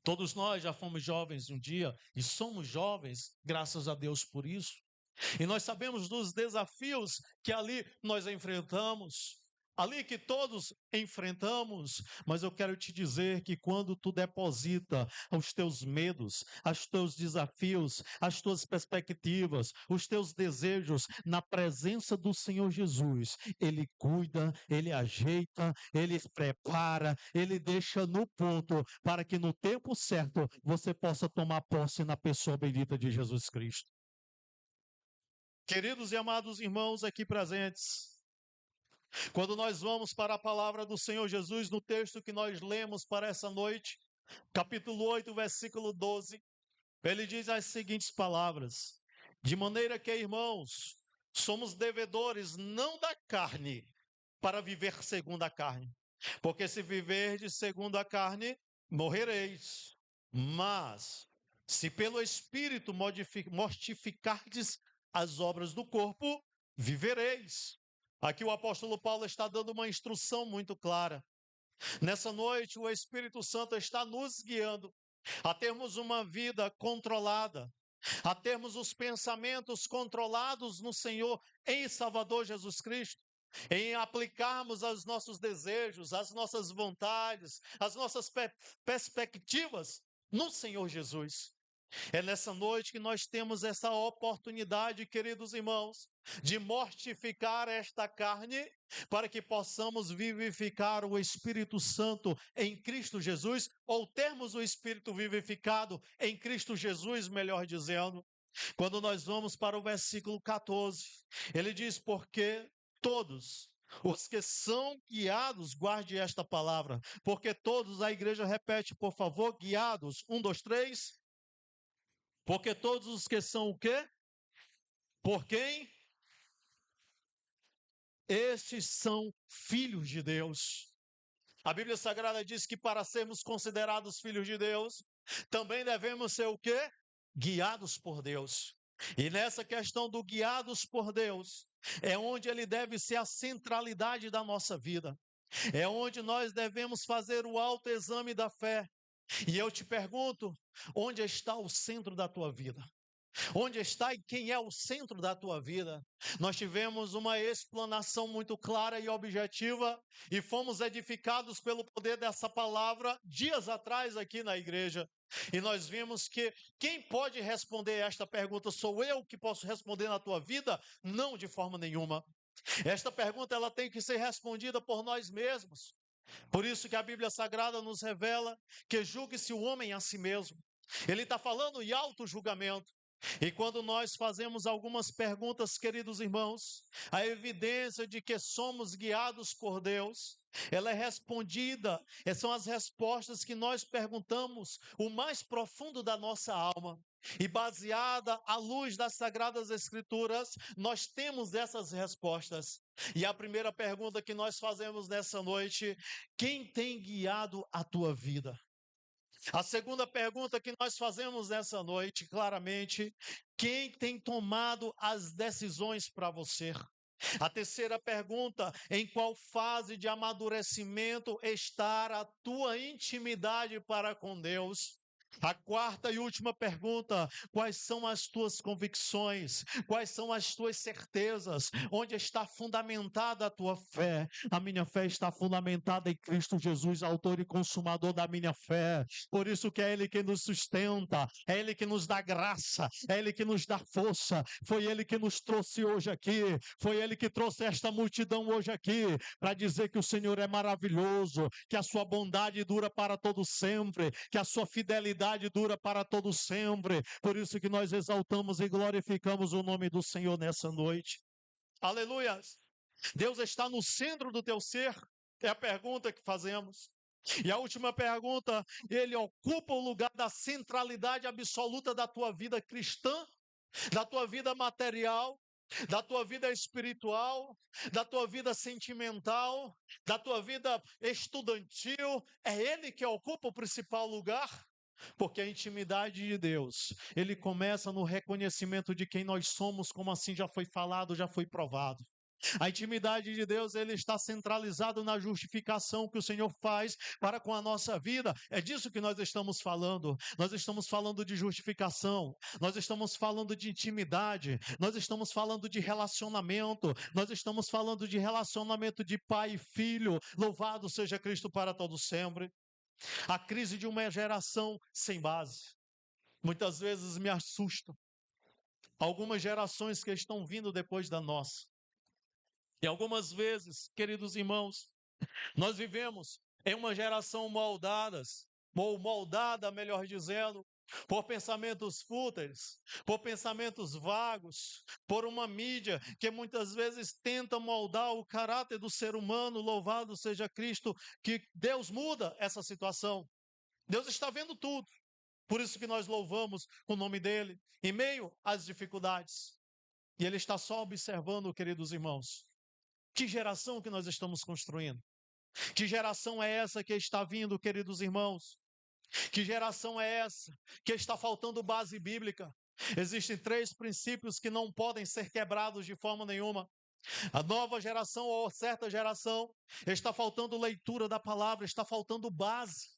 Todos nós já fomos jovens um dia e somos jovens, graças a Deus por isso. E nós sabemos dos desafios que ali nós enfrentamos, ali que todos enfrentamos, mas eu quero te dizer que quando tu deposita os teus medos, os teus desafios, as tuas perspectivas, os teus desejos na presença do Senhor Jesus, Ele cuida, Ele ajeita, Ele prepara, Ele deixa no ponto para que no tempo certo você possa tomar posse na pessoa bendita de Jesus Cristo. Queridos e amados irmãos aqui presentes, quando nós vamos para a palavra do Senhor Jesus, no texto que nós lemos para essa noite, capítulo 8, versículo 12, ele diz as seguintes palavras: de maneira que, irmãos, somos devedores não da carne, para viver segundo a carne, porque se viverdes segundo a carne, morrereis, mas se pelo Espírito mortificardes as obras do corpo, vivereis. Aqui o apóstolo Paulo está dando uma instrução muito clara. Nessa noite, o Espírito Santo está nos guiando a termos uma vida controlada, a termos os pensamentos controlados no Senhor, em Salvador Jesus Cristo, em aplicarmos os nossos desejos, as nossas vontades, as nossas perspectivas no Senhor Jesus. É nessa noite que nós temos essa oportunidade, queridos irmãos, de mortificar esta carne, para que possamos vivificar o Espírito Santo em Cristo Jesus, ou termos o Espírito vivificado em Cristo Jesus, melhor dizendo. Quando nós vamos para o versículo 14, ele diz: porque todos os que são guiados, guarde esta palavra, porque todos, a igreja repete, por favor, guiados, 1, 2, 3... Porque todos os que são o quê? Por quem? Estes são filhos de Deus. A Bíblia Sagrada diz que para sermos considerados filhos de Deus, também devemos ser o quê? Guiados por Deus. E nessa questão do guiados por Deus, é onde ele deve ser a centralidade da nossa vida. É onde nós devemos fazer o autoexame da fé. E eu te pergunto, onde está o centro da tua vida? Onde está e quem é o centro da tua vida? Nós tivemos uma explanação muito clara e objetiva e fomos edificados pelo poder dessa palavra dias atrás aqui na igreja. E nós vimos que quem pode responder esta pergunta, sou eu que posso responder na tua vida? Não, de forma nenhuma. Esta pergunta ela tem que ser respondida por nós mesmos. Por isso que a Bíblia Sagrada nos revela que julgue-se o homem a si mesmo. Ele está falando em auto-julgamento. E quando nós fazemos algumas perguntas, queridos irmãos, a evidência de que somos guiados por Deus, ela é respondida, são as respostas que nós perguntamos, o mais profundo da nossa alma. E baseada à luz das Sagradas Escrituras, nós temos essas respostas. E a primeira pergunta que nós fazemos nessa noite: quem tem guiado a tua vida? A segunda pergunta que nós fazemos nessa noite, claramente: quem tem tomado as decisões para você? A terceira pergunta: em qual fase de amadurecimento está a tua intimidade para com Deus? A quarta e última pergunta: quais são as tuas convicções? Quais são as tuas certezas? Onde está fundamentada a tua fé? A minha fé está fundamentada em Cristo Jesus, autor e consumador da minha fé. Por isso que é Ele que nos sustenta, é Ele que nos dá graça, é Ele que nos dá força. Foi Ele que nos trouxe hoje aqui, foi Ele que trouxe esta multidão hoje aqui, para dizer que o Senhor é maravilhoso, que a sua bondade dura para todo sempre, que a sua fidelidade dura para todo sempre. Por isso que nós exaltamos e glorificamos o nome do Senhor nessa noite. Aleluia! Deus está no centro do teu ser? É a pergunta que fazemos. E a última pergunta: Ele ocupa o lugar da centralidade absoluta da tua vida cristã, da tua vida material, da tua vida espiritual, da tua vida sentimental, da tua vida estudantil? É Ele que ocupa o principal lugar? Porque a intimidade de Deus, Ele começa no reconhecimento de quem nós somos, como assim já foi falado, já foi provado. A intimidade de Deus, ele está centralizado na justificação que o Senhor faz para com a nossa vida. É disso que nós estamos falando. Nós estamos falando de justificação, nós estamos falando de intimidade, nós estamos falando de relacionamento, nós estamos falando de relacionamento de pai e filho. Louvado seja Cristo para todo sempre. A crise de uma geração sem base muitas vezes me assusta. Algumas gerações que estão vindo depois da nossa. E algumas vezes, queridos irmãos, nós vivemos em uma geração moldada, melhor dizendo, por pensamentos fúteis, por pensamentos vagos, por uma mídia que muitas vezes tenta moldar o caráter do ser humano. Louvado seja Cristo, que Deus muda essa situação. Deus está vendo tudo. Por isso que nós louvamos o nome dEle em meio às dificuldades. E Ele está só observando, queridos irmãos. Que geração que nós estamos construindo? Que geração é essa que está vindo, queridos irmãos? Que geração é essa que está faltando base bíblica? Existem 3 princípios que não podem ser quebrados de forma nenhuma. A nova geração ou certa geração está faltando leitura da palavra, está faltando base.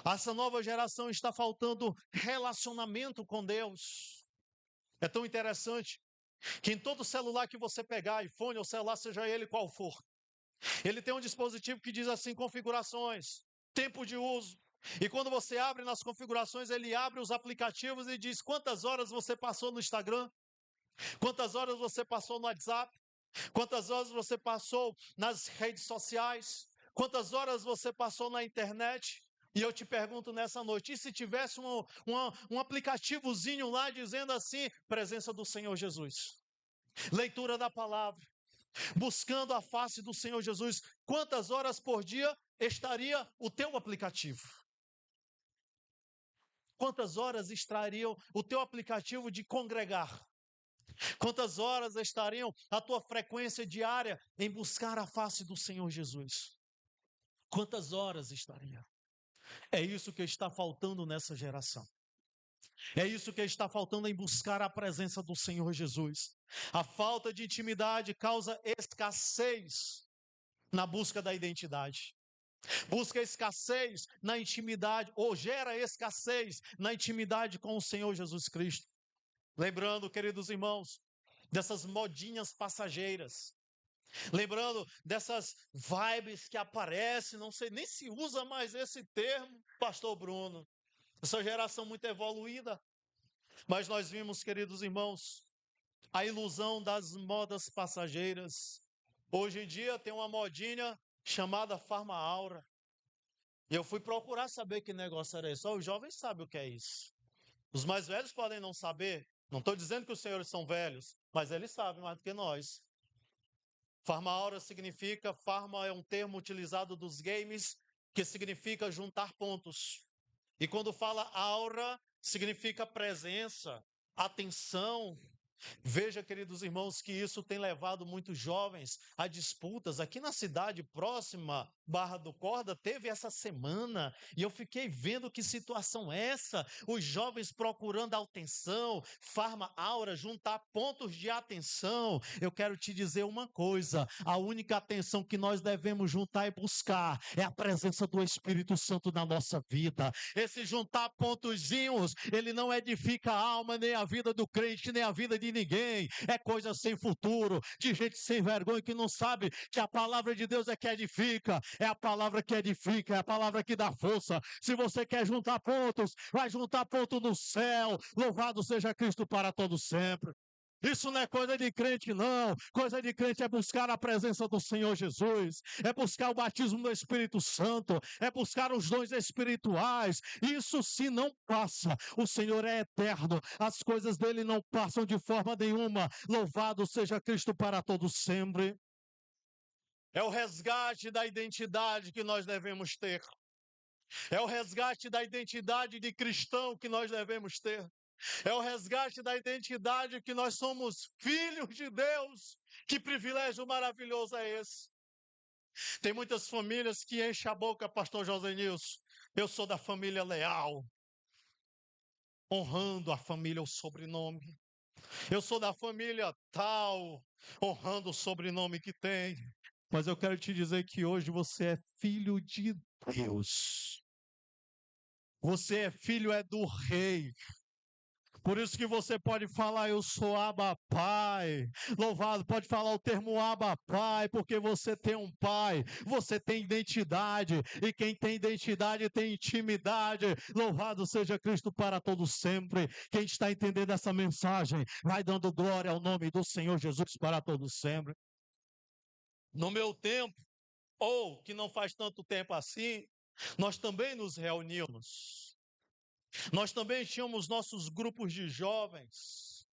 Essa nova geração está faltando relacionamento com Deus. É tão interessante que em todo celular que você pegar, iPhone ou celular, seja ele qual for, ele tem um dispositivo que diz assim: configurações, tempo de uso. E quando você abre nas configurações, ele abre os aplicativos e diz quantas horas você passou no Instagram, quantas horas você passou no WhatsApp, quantas horas você passou nas redes sociais, quantas horas você passou na internet. E eu te pergunto nessa noite: e se tivesse um aplicativozinho lá dizendo assim, presença do Senhor Jesus, leitura da palavra, buscando a face do Senhor Jesus, quantas horas por dia estaria o teu aplicativo? Quantas horas estaria o teu aplicativo de congregar? Quantas horas estariam a tua frequência diária em buscar a face do Senhor Jesus? Quantas horas estaria? É isso que está faltando nessa geração. É isso que está faltando em buscar a presença do Senhor Jesus. A falta de intimidade causa escassez na busca da identidade. Busca escassez na intimidade, ou gera escassez na intimidade com o Senhor Jesus Cristo. Lembrando, queridos irmãos, dessas modinhas passageiras. Lembrando dessas vibes que aparecem, não sei nem se usa mais esse termo, pastor Bruno. Essa geração muito evoluída. Mas nós vimos, queridos irmãos, a ilusão das modas passageiras. Hoje em dia tem uma modinha chamada Farma Aura. E eu fui procurar saber que negócio era esse. Só os jovens sabem o que é isso. Os mais velhos podem não saber. Não estou dizendo que os senhores são velhos, mas eles sabem mais do que nós. Farma aura significa, farma é um termo utilizado dos games, que significa juntar pontos. E quando fala aura, significa presença, atenção. Veja, queridos irmãos, que isso tem levado muitos jovens a disputas. Aqui na cidade próxima, Barra do Corda, teve essa semana e eu fiquei vendo que situação é essa. Os jovens procurando atenção, farma aura, juntar pontos de atenção. Eu quero te dizer uma coisa: a única atenção que nós devemos juntar e buscar é a presença do Espírito Santo na nossa vida. Esse juntar pontozinhos, ele não edifica a alma, nem a vida do crente, nem a vida de ninguém. É coisa sem futuro, de gente sem vergonha que não sabe que a palavra de Deus é que edifica, é a palavra que edifica, é a palavra que dá força. Se você quer juntar pontos, vai juntar ponto no céu. Louvado seja Cristo para todo sempre. Isso não é coisa de crente, não. Coisa de crente é buscar a presença do Senhor Jesus, é buscar o batismo do Espírito Santo, é buscar os dons espirituais. Isso se não passa. O Senhor é eterno, as coisas dele não passam de forma nenhuma. Louvado seja Cristo para todos sempre. É o resgate da identidade que nós devemos ter. É o resgate da identidade de cristão que nós devemos ter. É o resgate da identidade que nós somos filhos de Deus. Que privilégio maravilhoso é esse? Tem muitas famílias que enchem a boca, pastor José Nilson. Eu sou da família Leal. Honrando a família, o sobrenome. Eu sou da família tal, honrando o sobrenome que tem. Mas eu quero te dizer que hoje você é filho de Deus. Você é filho do rei. Por isso que você pode falar, eu sou Abba Pai. Louvado, pode falar o termo Abba Pai, porque você tem um pai, você tem identidade, e quem tem identidade tem intimidade. Louvado seja Cristo para todos sempre. Quem está entendendo essa mensagem, vai dando glória ao nome do Senhor Jesus para todos sempre. No meu tempo, ou que não faz tanto tempo assim, nós também nos reunimos. Nós também tínhamos nossos grupos de jovens.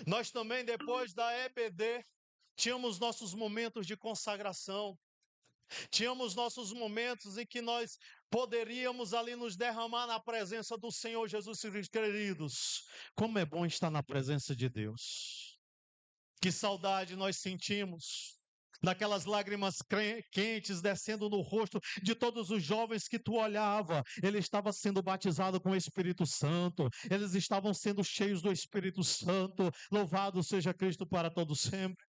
Nós também, depois da EBD, tínhamos nossos momentos de consagração. Tínhamos nossos momentos em que nós poderíamos ali nos derramar na presença do Senhor Jesus Cristo, queridos. Como é bom estar na presença de Deus. Que saudade nós sentimos daquelas lágrimas quentes descendo no rosto de todos os jovens que tu olhava. Ele estava sendo batizado com o Espírito Santo, eles estavam sendo cheios do Espírito Santo. Louvado seja Cristo para todos sempre.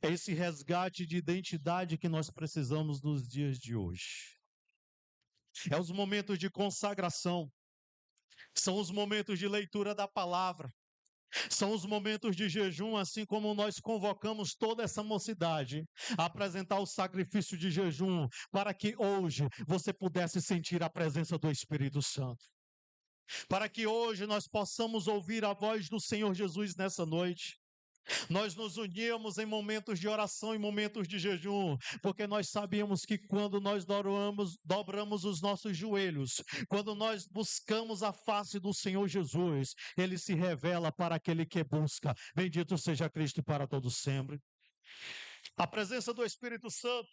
É esse resgate de identidade que nós precisamos nos dias de hoje. É os momentos de consagração, são os momentos de leitura da palavra, são os momentos de jejum, assim como nós convocamos toda essa mocidade a apresentar o sacrifício de jejum, para que hoje você pudesse sentir a presença do Espírito Santo. Para que hoje nós possamos ouvir a voz do Senhor Jesus nessa noite. Nós nos uníamos em momentos de oração, em momentos de jejum, porque nós sabíamos que quando nós dobramos os nossos joelhos, quando nós buscamos a face do Senhor Jesus, Ele se revela para aquele que busca. Bendito seja Cristo para todos sempre. A presença do Espírito Santo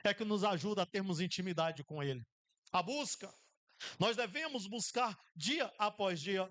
é que nos ajuda a termos intimidade com Ele. A busca, nós devemos buscar dia após dia,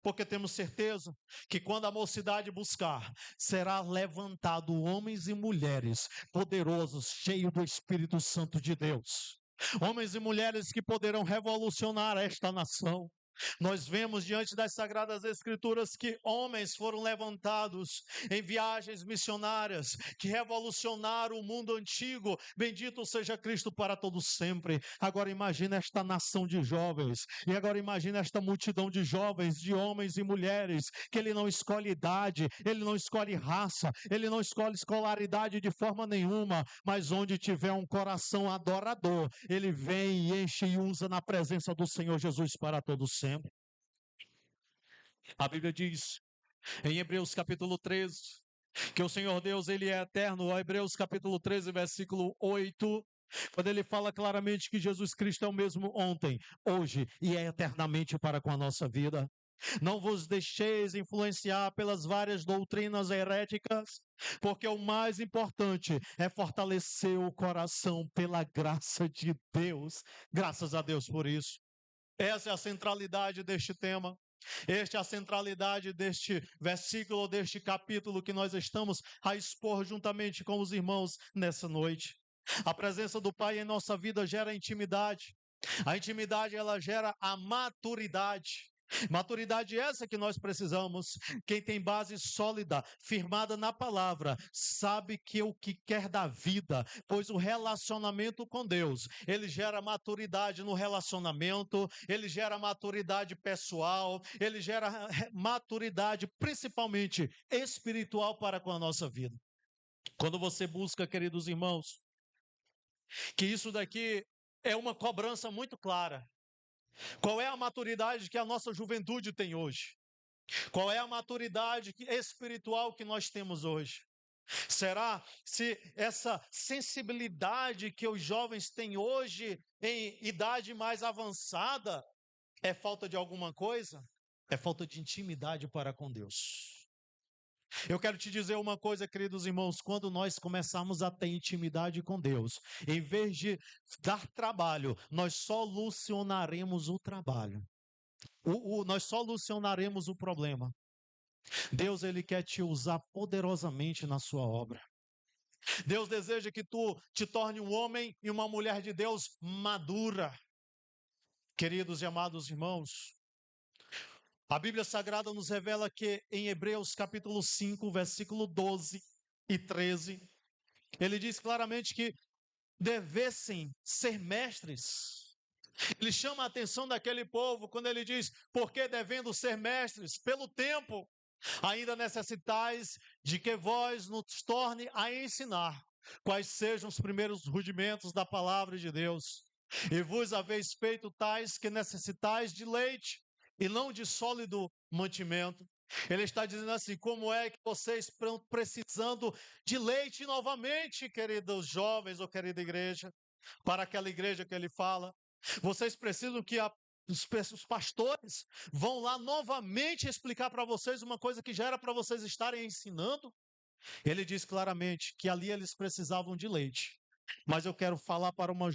porque temos certeza que quando a mocidade buscar, será levantado homens e mulheres poderosos, cheios do Espírito Santo de Deus. Homens e mulheres que poderão revolucionar esta nação. Nós vemos diante das Sagradas Escrituras que homens foram levantados em viagens missionárias que revolucionaram o mundo antigo. Bendito seja Cristo para todos sempre. Agora imagina esta nação de jovens, e agora imagina esta multidão de jovens, de homens e mulheres, que Ele não escolhe idade, Ele não escolhe raça, Ele não escolhe escolaridade de forma nenhuma, mas onde tiver um coração adorador, Ele vem e enche e usa na presença do Senhor Jesus para todos sempre. A Bíblia diz em Hebreus capítulo 13 que o Senhor Deus, Ele é eterno. Hebreus capítulo 13, versículo 8, Quando ele fala claramente que Jesus Cristo é o mesmo ontem, hoje e é eternamente para com a nossa vida. Não vos deixeis influenciar pelas várias doutrinas heréticas, porque o mais importante é fortalecer o coração pela graça de Deus. Graças a Deus por isso. Essa é a centralidade deste tema. Esta é a centralidade deste versículo, deste capítulo que nós estamos a expor juntamente com os irmãos nessa noite. A presença do Pai em nossa vida gera intimidade. A intimidade, ela gera a maturidade. Maturidade essa que nós precisamos. Quem tem base sólida, firmada na palavra, sabe que o que quer da vida, pois o relacionamento com Deus, ele gera maturidade no relacionamento, ele gera maturidade pessoal, ele gera maturidade principalmente espiritual para com a nossa vida. Quando você busca, queridos irmãos, que isso daqui é uma cobrança muito clara. Qual é a maturidade que a nossa juventude tem hoje? Qual é a maturidade espiritual que nós temos hoje? Será se essa sensibilidade que os jovens têm hoje em idade mais avançada é falta de alguma coisa? É falta de intimidade para com Deus. Eu quero te dizer uma coisa, queridos irmãos, quando nós começarmos a ter intimidade com Deus, em vez de dar trabalho, nós solucionaremos o trabalho. Nós solucionaremos o problema. Deus, ele quer te usar poderosamente na sua obra. Deus deseja que tu te torne um homem e uma mulher de Deus madura. Queridos e amados irmãos, a Bíblia Sagrada nos revela que em Hebreus capítulo 5, versículo 12 e 13, ele diz claramente que devessem ser mestres. Ele chama a atenção daquele povo quando ele diz, porque devendo ser mestres, pelo tempo, ainda necessitais de que vós nos torne a ensinar quais sejam os primeiros rudimentos da palavra de Deus. E vos haveis feito tais que necessitais de leite, e não de sólido mantimento. Ele está dizendo assim, como é que vocês estão precisando de leite novamente, queridos jovens ou querida igreja, para aquela igreja que ele fala. Vocês precisam que os pastores vão lá novamente explicar para vocês uma coisa que já era para vocês estarem ensinando. Ele diz claramente que ali eles precisavam de leite. Mas eu quero falar para uma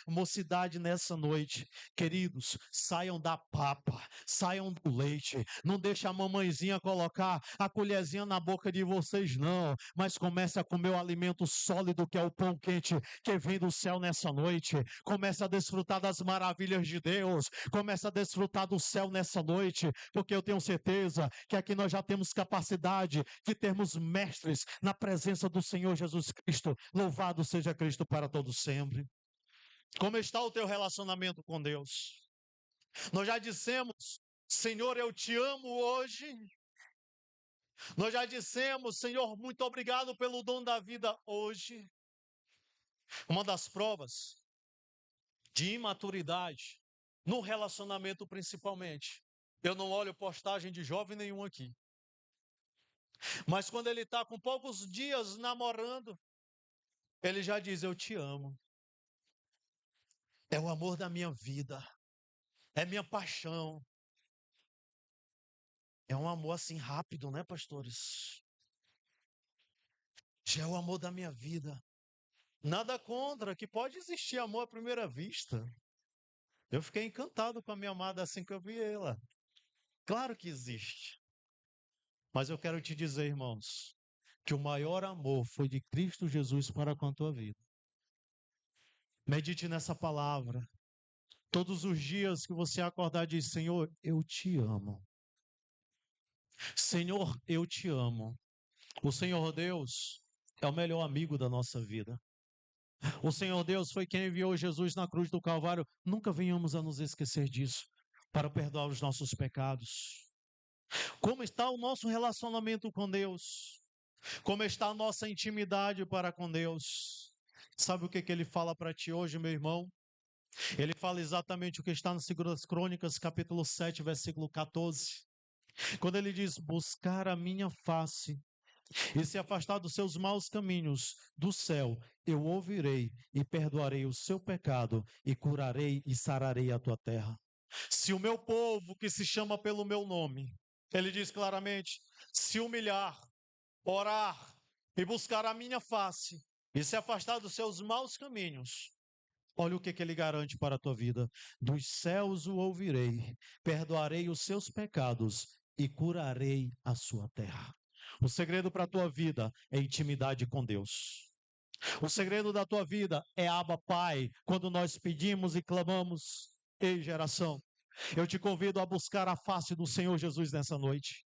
mocidade nessa noite. Queridos, saiam da papa, saiam do leite. Não deixe a mamãezinha colocar a colherzinha na boca de vocês, não. Mas comece a comer o alimento sólido que é o pão quente que vem do céu nessa noite. Comece a desfrutar das maravilhas de Deus. Comece a desfrutar do céu nessa noite. Porque eu tenho certeza que aqui nós já temos capacidade de termos mestres na presença do Senhor Jesus Cristo. Louvado seja Cristo para todos sempre. Como está o teu relacionamento com Deus? Nós já dissemos, Senhor, eu te amo hoje. Nós já dissemos, Senhor, muito obrigado pelo dom da vida hoje. Uma das provas de imaturidade, no relacionamento principalmente. Eu não olho postagem de jovem nenhum aqui. Mas quando ele está com poucos dias namorando, ele já diz, eu te amo. É o amor da minha vida. É minha paixão. É um amor assim rápido, né, pastores? Já é o amor da minha vida. Nada contra, que pode existir amor à primeira vista. Eu fiquei encantado com a minha amada assim que eu vi ela. Claro que existe. Mas eu quero te dizer, irmãos, que o maior amor foi de Cristo Jesus para com a tua vida. Medite nessa palavra. Todos os dias que você acordar, diz, Senhor, eu te amo. Senhor, eu te amo. O Senhor Deus é o melhor amigo da nossa vida. O Senhor Deus foi quem enviou Jesus na cruz do Calvário. Nunca venhamos a nos esquecer disso, para perdoar os nossos pecados. Como está o nosso relacionamento com Deus? Como está a nossa intimidade para com Deus? Sabe o que ele fala para ti hoje, meu irmão? Ele fala exatamente o que está nas 2 Crônicas, capítulo 7, versículo 14. Quando ele diz, buscar a minha face e se afastar dos seus maus caminhos, do céu eu ouvirei e perdoarei o seu pecado e curarei e sararei a tua terra. Se o meu povo, que se chama pelo meu nome, ele diz claramente, se humilhar, orar e buscar a minha face e se afastar dos seus maus caminhos, olha o que ele garante para a tua vida. Dos céus o ouvirei, perdoarei os seus pecados e curarei a sua terra. O segredo para a tua vida é intimidade com Deus. O segredo da tua vida é Abba Pai, quando nós pedimos e clamamos. Ei, geração, eu te convido a buscar a face do Senhor Jesus nessa noite.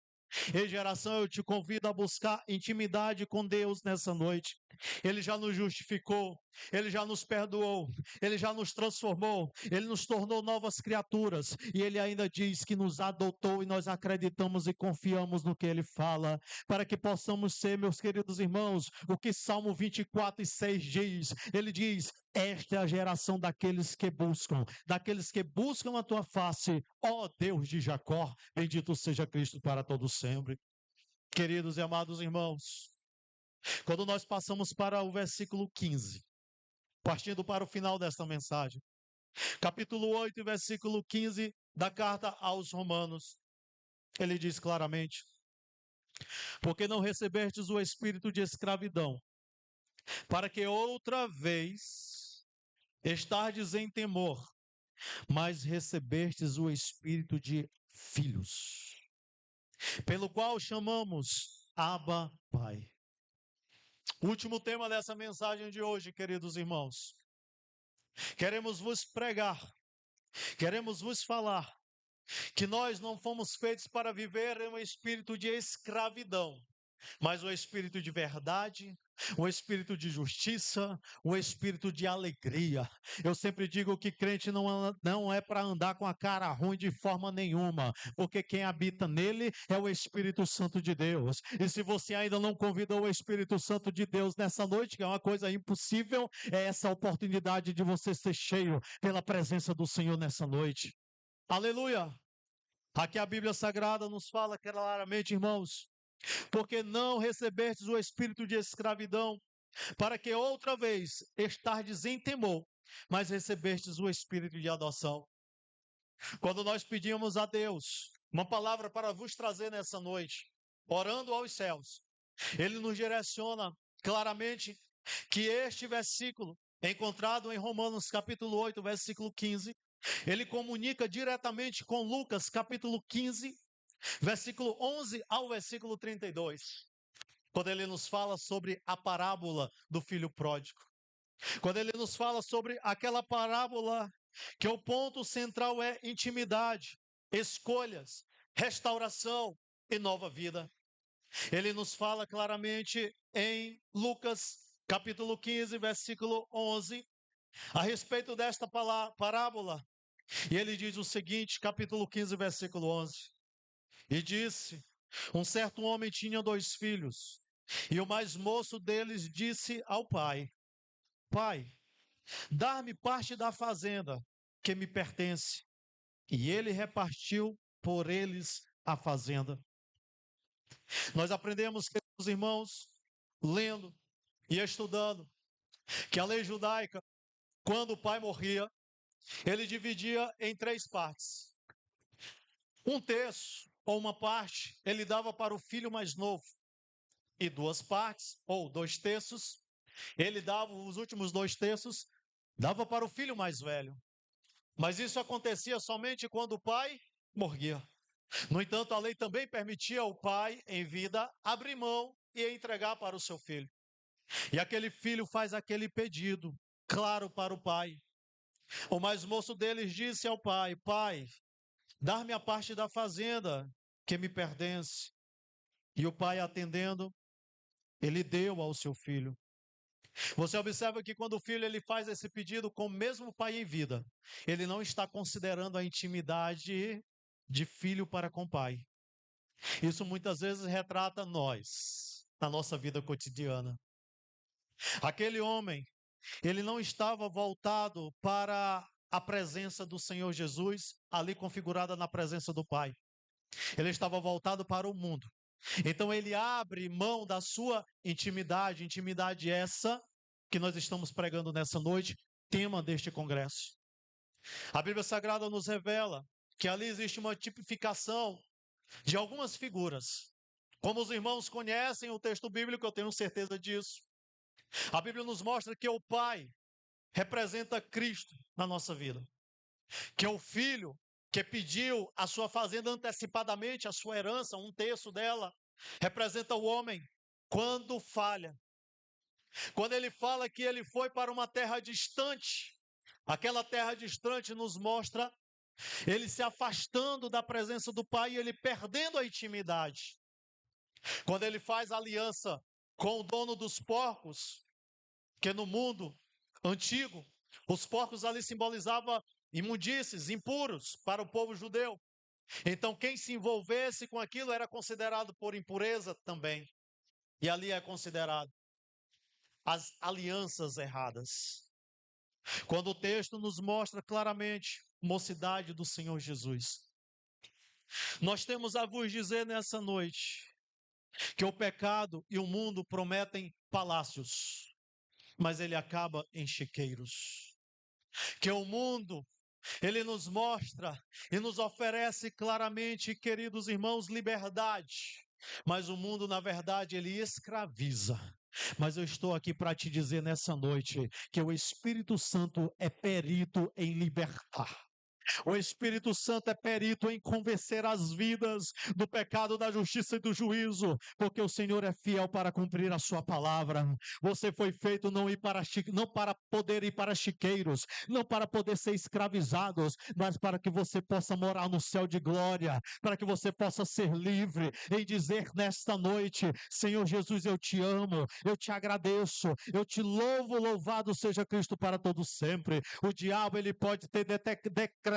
Ei, geração, eu te convido a buscar intimidade com Deus nessa noite. Ele já nos justificou, Ele já nos perdoou, Ele já nos transformou, Ele nos tornou novas criaturas, e Ele ainda diz que nos adotou e nós acreditamos e confiamos no que Ele fala, para que possamos ser, meus queridos irmãos, o que Salmo 24:6 diz. Ele diz, esta é a geração daqueles que buscam a tua face, ó Deus de Jacó, bendito seja Cristo para todos sempre. Queridos e amados irmãos, quando nós passamos para o versículo 15, partindo para o final desta mensagem, capítulo 8, versículo 15 da carta aos Romanos, ele diz claramente, porque não recebestes o espírito de escravidão, para que outra vez estardes em temor, mas recebestes o espírito de filhos, pelo qual chamamos Abba Pai. Último tema dessa mensagem de hoje, queridos irmãos. Queremos vos pregar, queremos vos falar que nós não fomos feitos para viver em um espírito de escravidão, mas um espírito de verdade, um espírito de justiça, um espírito de alegria. Eu sempre digo que crente não é para andar com a cara ruim de forma nenhuma, porque quem habita nele é o Espírito Santo de Deus. E se você ainda não convidou o Espírito Santo de Deus nessa noite, que é uma coisa impossível, é essa oportunidade de você ser cheio pela presença do Senhor nessa noite. Aleluia! Aqui a Bíblia Sagrada nos fala claramente, irmãos, porque não recebestes o espírito de escravidão, para que outra vez estardes em temor, mas recebestes o espírito de adoção. Quando nós pedimos a Deus uma palavra para vos trazer nessa noite, orando aos céus, Ele nos direciona claramente que este versículo, encontrado em Romanos capítulo 8, versículo 15, ele comunica diretamente com Lucas capítulo 15, versículo 11 ao versículo 32, quando ele nos fala sobre a parábola do filho pródigo. Quando ele nos fala sobre aquela parábola que o ponto central é intimidade, escolhas, restauração e nova vida. Ele nos fala claramente em Lucas capítulo 15, versículo 11, a respeito desta parábola. E ele diz o seguinte, capítulo 15, versículo 11. E disse, um certo homem tinha 2 filhos, e o mais moço deles disse ao pai, Pai, dá-me parte da fazenda que me pertence. E ele repartiu por eles a fazenda. Nós aprendemos, queridos irmãos, lendo e estudando, que a lei judaica, quando o pai morria, ele dividia em 3 partes. 1/3, ou uma parte, ele dava para o filho mais novo. E 2 partes, ou 2/3, ele dava os últimos 2/3, dava para o filho mais velho. Mas isso acontecia somente quando o pai morria. No entanto, a lei também permitia ao pai, em vida, abrir mão e entregar para o seu filho. E aquele filho faz aquele pedido, claro, para o pai. O mais moço deles disse ao pai, Pai, dar-me a parte da fazenda que me pertence. E o pai, atendendo, ele deu ao seu filho. Você observa que quando o filho ele faz esse pedido com o mesmo pai em vida, ele não está considerando a intimidade de filho para com o pai. Isso muitas vezes retrata nós, na nossa vida cotidiana. Aquele homem, ele não estava voltado para a presença do Senhor Jesus, ali configurada na presença do Pai. Ele estava voltado para o mundo. Então ele abre mão da sua intimidade, intimidade essa que nós estamos pregando nessa noite, tema deste congresso. A Bíblia Sagrada nos revela que ali existe uma tipificação de algumas figuras. Como os irmãos conhecem o texto bíblico, eu tenho certeza disso. A Bíblia nos mostra que o Pai representa Cristo na nossa vida. Que o Filho, que pediu a sua fazenda antecipadamente, a sua herança, um terço dela, representa o homem quando falha. Quando ele fala que ele foi para uma terra distante, aquela terra distante nos mostra ele se afastando da presença do Pai e ele perdendo a intimidade. Quando ele faz aliança com o dono dos porcos, que no mundo antigo, os porcos ali simbolizavam imundícies, impuros para o povo judeu. Então quem se envolvesse com aquilo era considerado por impureza também. E ali é considerado as alianças erradas. Quando o texto nos mostra claramente a mocidade do Senhor Jesus. Nós temos a vos dizer nessa noite que o pecado e o mundo prometem palácios, mas ele acaba em chiqueiros. Que o mundo, ele nos mostra e nos oferece claramente, queridos irmãos, liberdade, mas o mundo, na verdade, ele escraviza. Mas eu estou aqui para te dizer nessa noite que o Espírito Santo é perito em libertar. O Espírito Santo é perito em convencer as vidas do pecado, da justiça e do juízo, porque o Senhor é fiel para cumprir a sua palavra. Você foi feito não para poder ir para chiqueiros, não para poder ser escravizados, mas para que você possa morar no céu de glória, para que você possa ser livre em dizer nesta noite: Senhor Jesus, eu te amo, eu te agradeço, eu te louvo, louvado seja Cristo para todo sempre. O diabo, ele pode ter decretado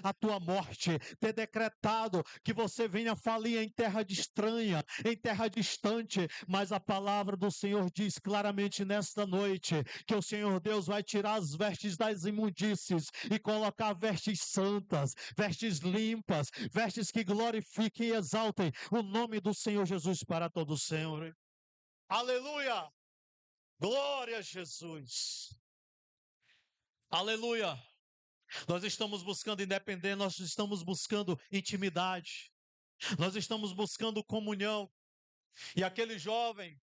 a tua morte, ter decretado que você venha falir em terra estranha, em terra distante, mas a palavra do Senhor diz claramente nesta noite que o Senhor Deus vai tirar as vestes das imundícies e colocar vestes santas, vestes limpas, vestes que glorifiquem e exaltem o nome do Senhor Jesus para todo sempre. Aleluia! Glória a Jesus! Aleluia! Nós estamos buscando independência, nós estamos buscando intimidade, nós estamos buscando comunhão. E aquele jovem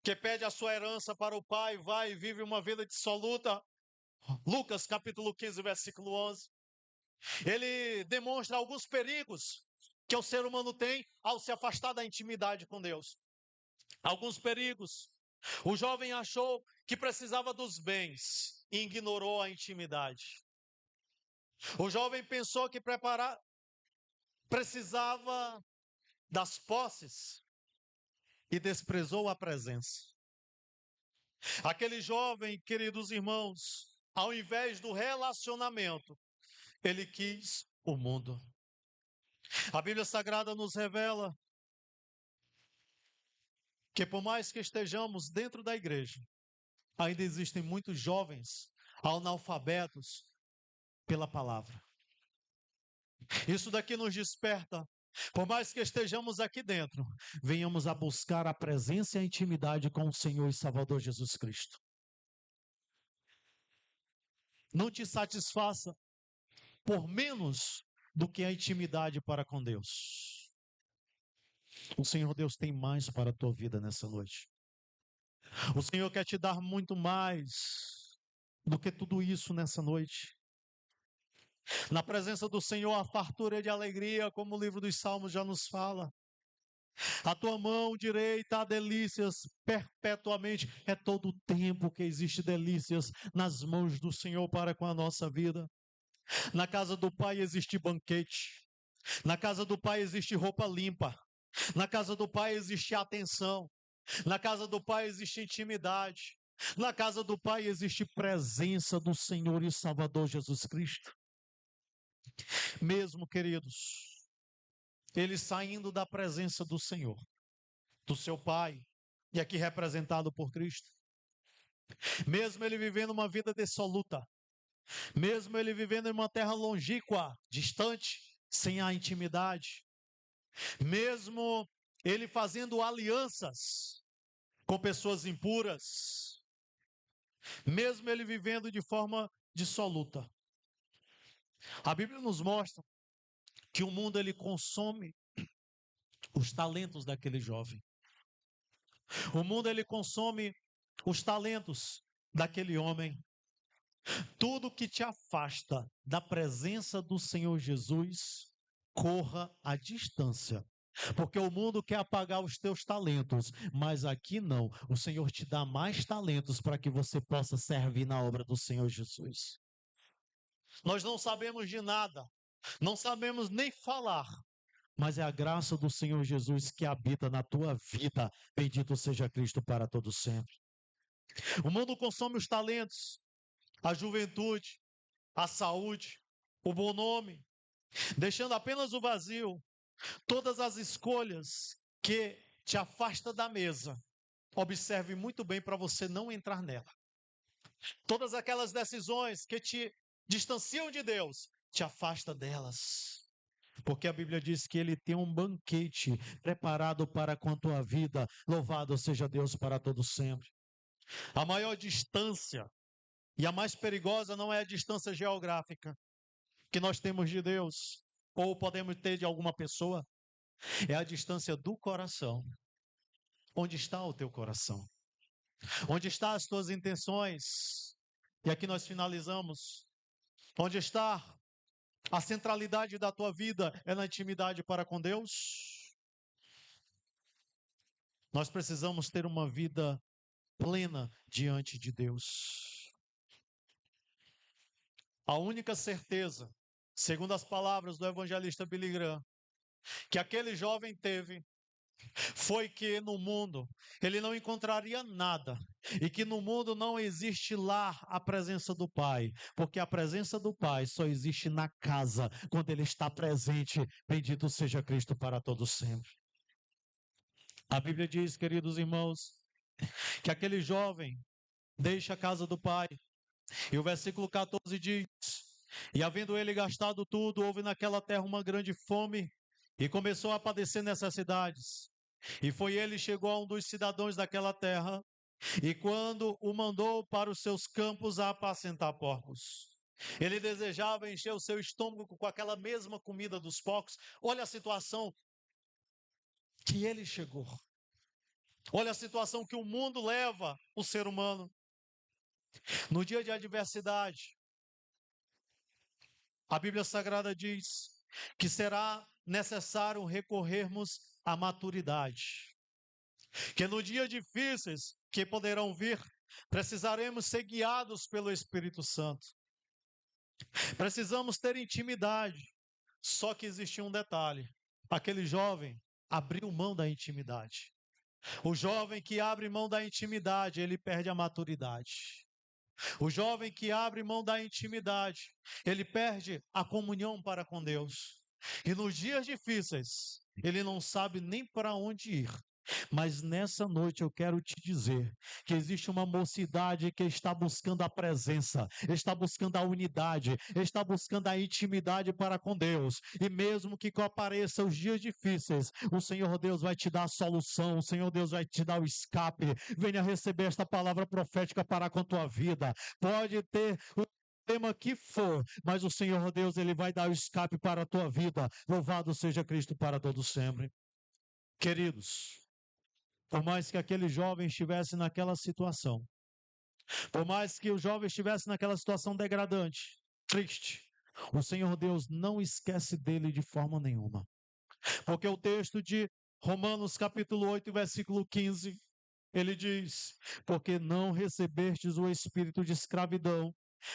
que pede a sua herança para o pai, vai e vive uma vida dissoluta. Lucas capítulo 15, versículo 11. Ele demonstra alguns perigos que o ser humano tem ao se afastar da intimidade com Deus. Alguns perigos. O jovem achou que precisava dos bens e ignorou a intimidade. O jovem pensou que precisava das posses e desprezou a presença. Aquele jovem, queridos irmãos, ao invés do relacionamento, ele quis o mundo. A Bíblia Sagrada nos revela que por mais que estejamos dentro da igreja, ainda existem muitos jovens analfabetos pela palavra. Isso daqui nos desperta. Por mais que estejamos aqui dentro, venhamos a buscar a presença e a intimidade com o Senhor e Salvador Jesus Cristo. Não te satisfaça por menos do que a intimidade para com Deus. O Senhor Deus tem mais para a tua vida nessa noite. O Senhor quer te dar muito mais do que tudo isso nessa noite. Na presença do Senhor, a fartura de alegria, como o livro dos Salmos já nos fala. A tua mão direita há delícias perpetuamente. É todo o tempo que existe delícias nas mãos do Senhor para com a nossa vida. Na casa do Pai existe banquete. Na casa do Pai existe roupa limpa. Na casa do Pai existe atenção. Na casa do Pai existe intimidade. Na casa do Pai existe presença do Senhor e Salvador Jesus Cristo. Mesmo, queridos, ele saindo da presença do Senhor, do seu Pai, e aqui representado por Cristo, mesmo ele vivendo uma vida dissoluta, mesmo ele vivendo em uma terra longínqua, distante, sem a intimidade, mesmo ele fazendo alianças com pessoas impuras, mesmo ele vivendo de forma dissoluta. A Bíblia nos mostra que o mundo ele consome os talentos daquele jovem. O mundo ele consome os talentos daquele homem. Tudo que te afasta da presença do Senhor Jesus, corra à distância. Porque o mundo quer apagar os teus talentos, mas aqui não. O Senhor te dá mais talentos para que você possa servir na obra do Senhor Jesus. Nós não sabemos de nada, não sabemos nem falar, mas é a graça do Senhor Jesus que habita na tua vida. Bendito seja Cristo para todo sempre. O mundo consome os talentos, a juventude, a saúde, o bom nome, deixando apenas o vazio. Todas as escolhas que te afastam da mesa, observe muito bem para você não entrar nela. Todas aquelas decisões que te distanciam de Deus, te afasta delas. Porque a Bíblia diz que Ele tem um banquete preparado para com a tua vida. Louvado seja Deus para todo sempre. A maior distância e a mais perigosa não é a distância geográfica que nós temos de Deus, ou podemos ter de alguma pessoa, é a distância do coração. Onde está o teu coração? Onde estão as tuas intenções? E aqui nós finalizamos. Onde está a centralidade da tua vida? É na intimidade para com Deus? Nós precisamos ter uma vida plena diante de Deus. A única certeza, segundo as palavras do evangelista Billy Graham, que aquele jovem teve, foi que no mundo ele não encontraria nada, e que no mundo não existe lá a presença do Pai, porque a presença do Pai só existe na casa, quando Ele está presente. Bendito seja Cristo para todos sempre. A Bíblia diz, queridos irmãos, que aquele jovem deixa a casa do Pai, e o versículo 14 diz: e havendo ele gastado tudo, houve naquela terra uma grande fome, e começou a padecer necessidades. E foi ele, chegou a um dos cidadãos daquela terra, e quando o mandou para os seus campos a apacentar porcos. Ele desejava encher o seu estômago com aquela mesma comida dos porcos. Olha a situação que ele chegou. Olha a situação que o mundo leva o ser humano. No dia de adversidade, a Bíblia Sagrada diz que será necessário recorrermos à maturidade. Que no dia difíceis que poderão vir, precisaremos ser guiados pelo Espírito Santo. Precisamos ter intimidade. Só que existia um detalhe: aquele jovem abriu mão da intimidade. O jovem que abre mão da intimidade, ele perde a maturidade. O jovem que abre mão da intimidade, ele perde a comunhão para com Deus. E nos dias difíceis, ele não sabe nem para onde ir. Mas nessa noite eu quero te dizer que existe uma mocidade que está buscando a presença, está buscando a unidade, está buscando a intimidade para com Deus. E mesmo que apareçam os dias difíceis, o Senhor Deus vai te dar a solução, o Senhor Deus vai te dar o escape. Venha receber esta palavra profética para com a tua vida. Pode ter o tema que for, mas o Senhor Deus, Ele vai dar o escape para a tua vida. Louvado seja Cristo para todos sempre. Queridos, por mais que aquele jovem estivesse naquela situação, por mais que o jovem estivesse naquela situação degradante, triste, o Senhor Deus não esquece dele de forma nenhuma. Porque o texto de Romanos capítulo 8, versículo 15, ele diz: porque não recebestes o espírito de escravidão,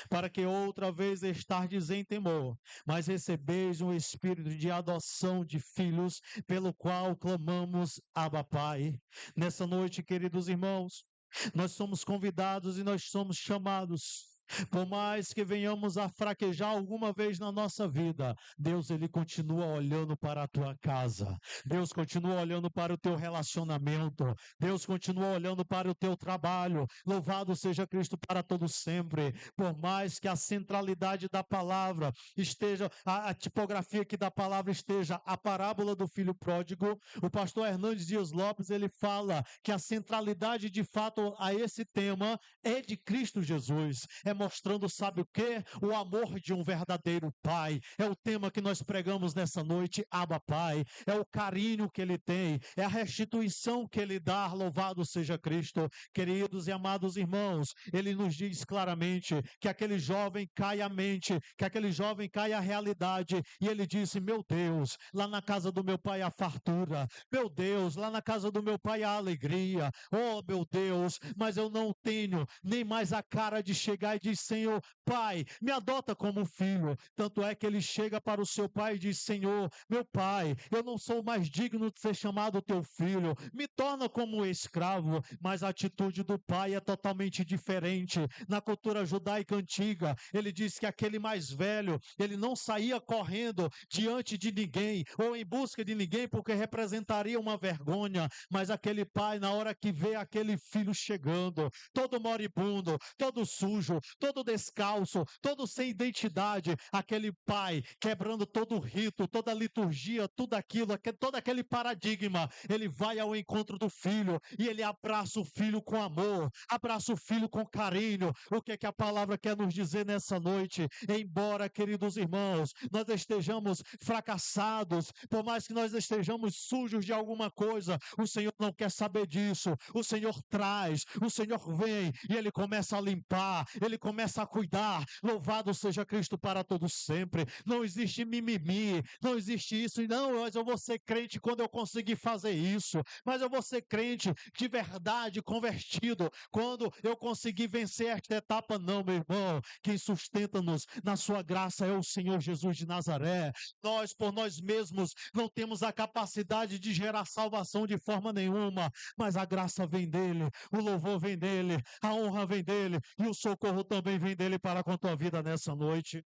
para que outra vez estardes em temor, mas recebeis um espírito de adoção de filhos, pelo qual clamamos, Abba, Pai. Nessa noite, queridos irmãos, nós somos convidados e nós somos chamados Por mais que venhamos a fraquejar alguma vez na nossa vida, Deus, Ele continua olhando para a tua casa. Deus continua olhando para o teu relacionamento. Deus continua olhando para o teu trabalho. Louvado seja Cristo para todo sempre. Por mais que a centralidade da palavra esteja, a tipografia aqui da palavra esteja a parábola do filho pródigo, o pastor Hernandes Dias Lopes, ele fala que a centralidade de fato a esse tema é de Cristo Jesus. É mostrando, sabe o quê? O amor de um verdadeiro pai. É o tema que nós pregamos nessa noite, Abba Pai. É o carinho que ele tem, é a restituição que ele dá, louvado seja Cristo. Queridos e amados irmãos, ele nos diz claramente que aquele jovem cai à mente, que aquele jovem cai à realidade, e ele disse, meu Deus, lá na casa do meu pai há fartura, meu Deus, lá na casa do meu pai há alegria, oh meu Deus, mas eu não tenho nem mais a cara de chegar e diz, Senhor, pai, me adota como filho. Tanto é que ele chega para o seu pai e diz, Senhor, meu pai, eu não sou mais digno de ser chamado teu filho, me torna como um escravo. Mas a atitude do pai é totalmente diferente. Na cultura judaica antiga, ele diz que aquele mais velho, ele não saía correndo diante de ninguém, ou em busca de ninguém, porque representaria uma vergonha, mas aquele pai, na hora que vê aquele filho chegando, todo moribundo, todo sujo, todo descalço, todo sem identidade, aquele pai quebrando todo o rito, toda a liturgia, tudo aquilo, todo aquele paradigma, ele vai ao encontro do filho e ele abraça o filho com amor, abraça o filho com carinho. O que é que a palavra quer nos dizer nessa noite? Embora, queridos irmãos, nós estejamos fracassados, por mais que nós estejamos sujos de alguma coisa, o Senhor não quer saber disso. O Senhor traz, o Senhor vem e ele começa a limpar, ele começa a cuidar. Louvado seja Cristo para todos sempre. Não existe mimimi, não existe isso. E não, mas eu vou ser crente quando eu conseguir fazer isso. Mas eu vou ser crente de verdade, convertido, quando eu conseguir vencer esta etapa. Não, meu irmão. Quem sustenta-nos na sua graça é o Senhor Jesus de Nazaré. Nós, por nós mesmos, não temos a capacidade de gerar salvação de forma nenhuma, mas a graça vem dele, o louvor vem dele, a honra vem dele e o socorro também vem dele para com a tua vida nessa noite.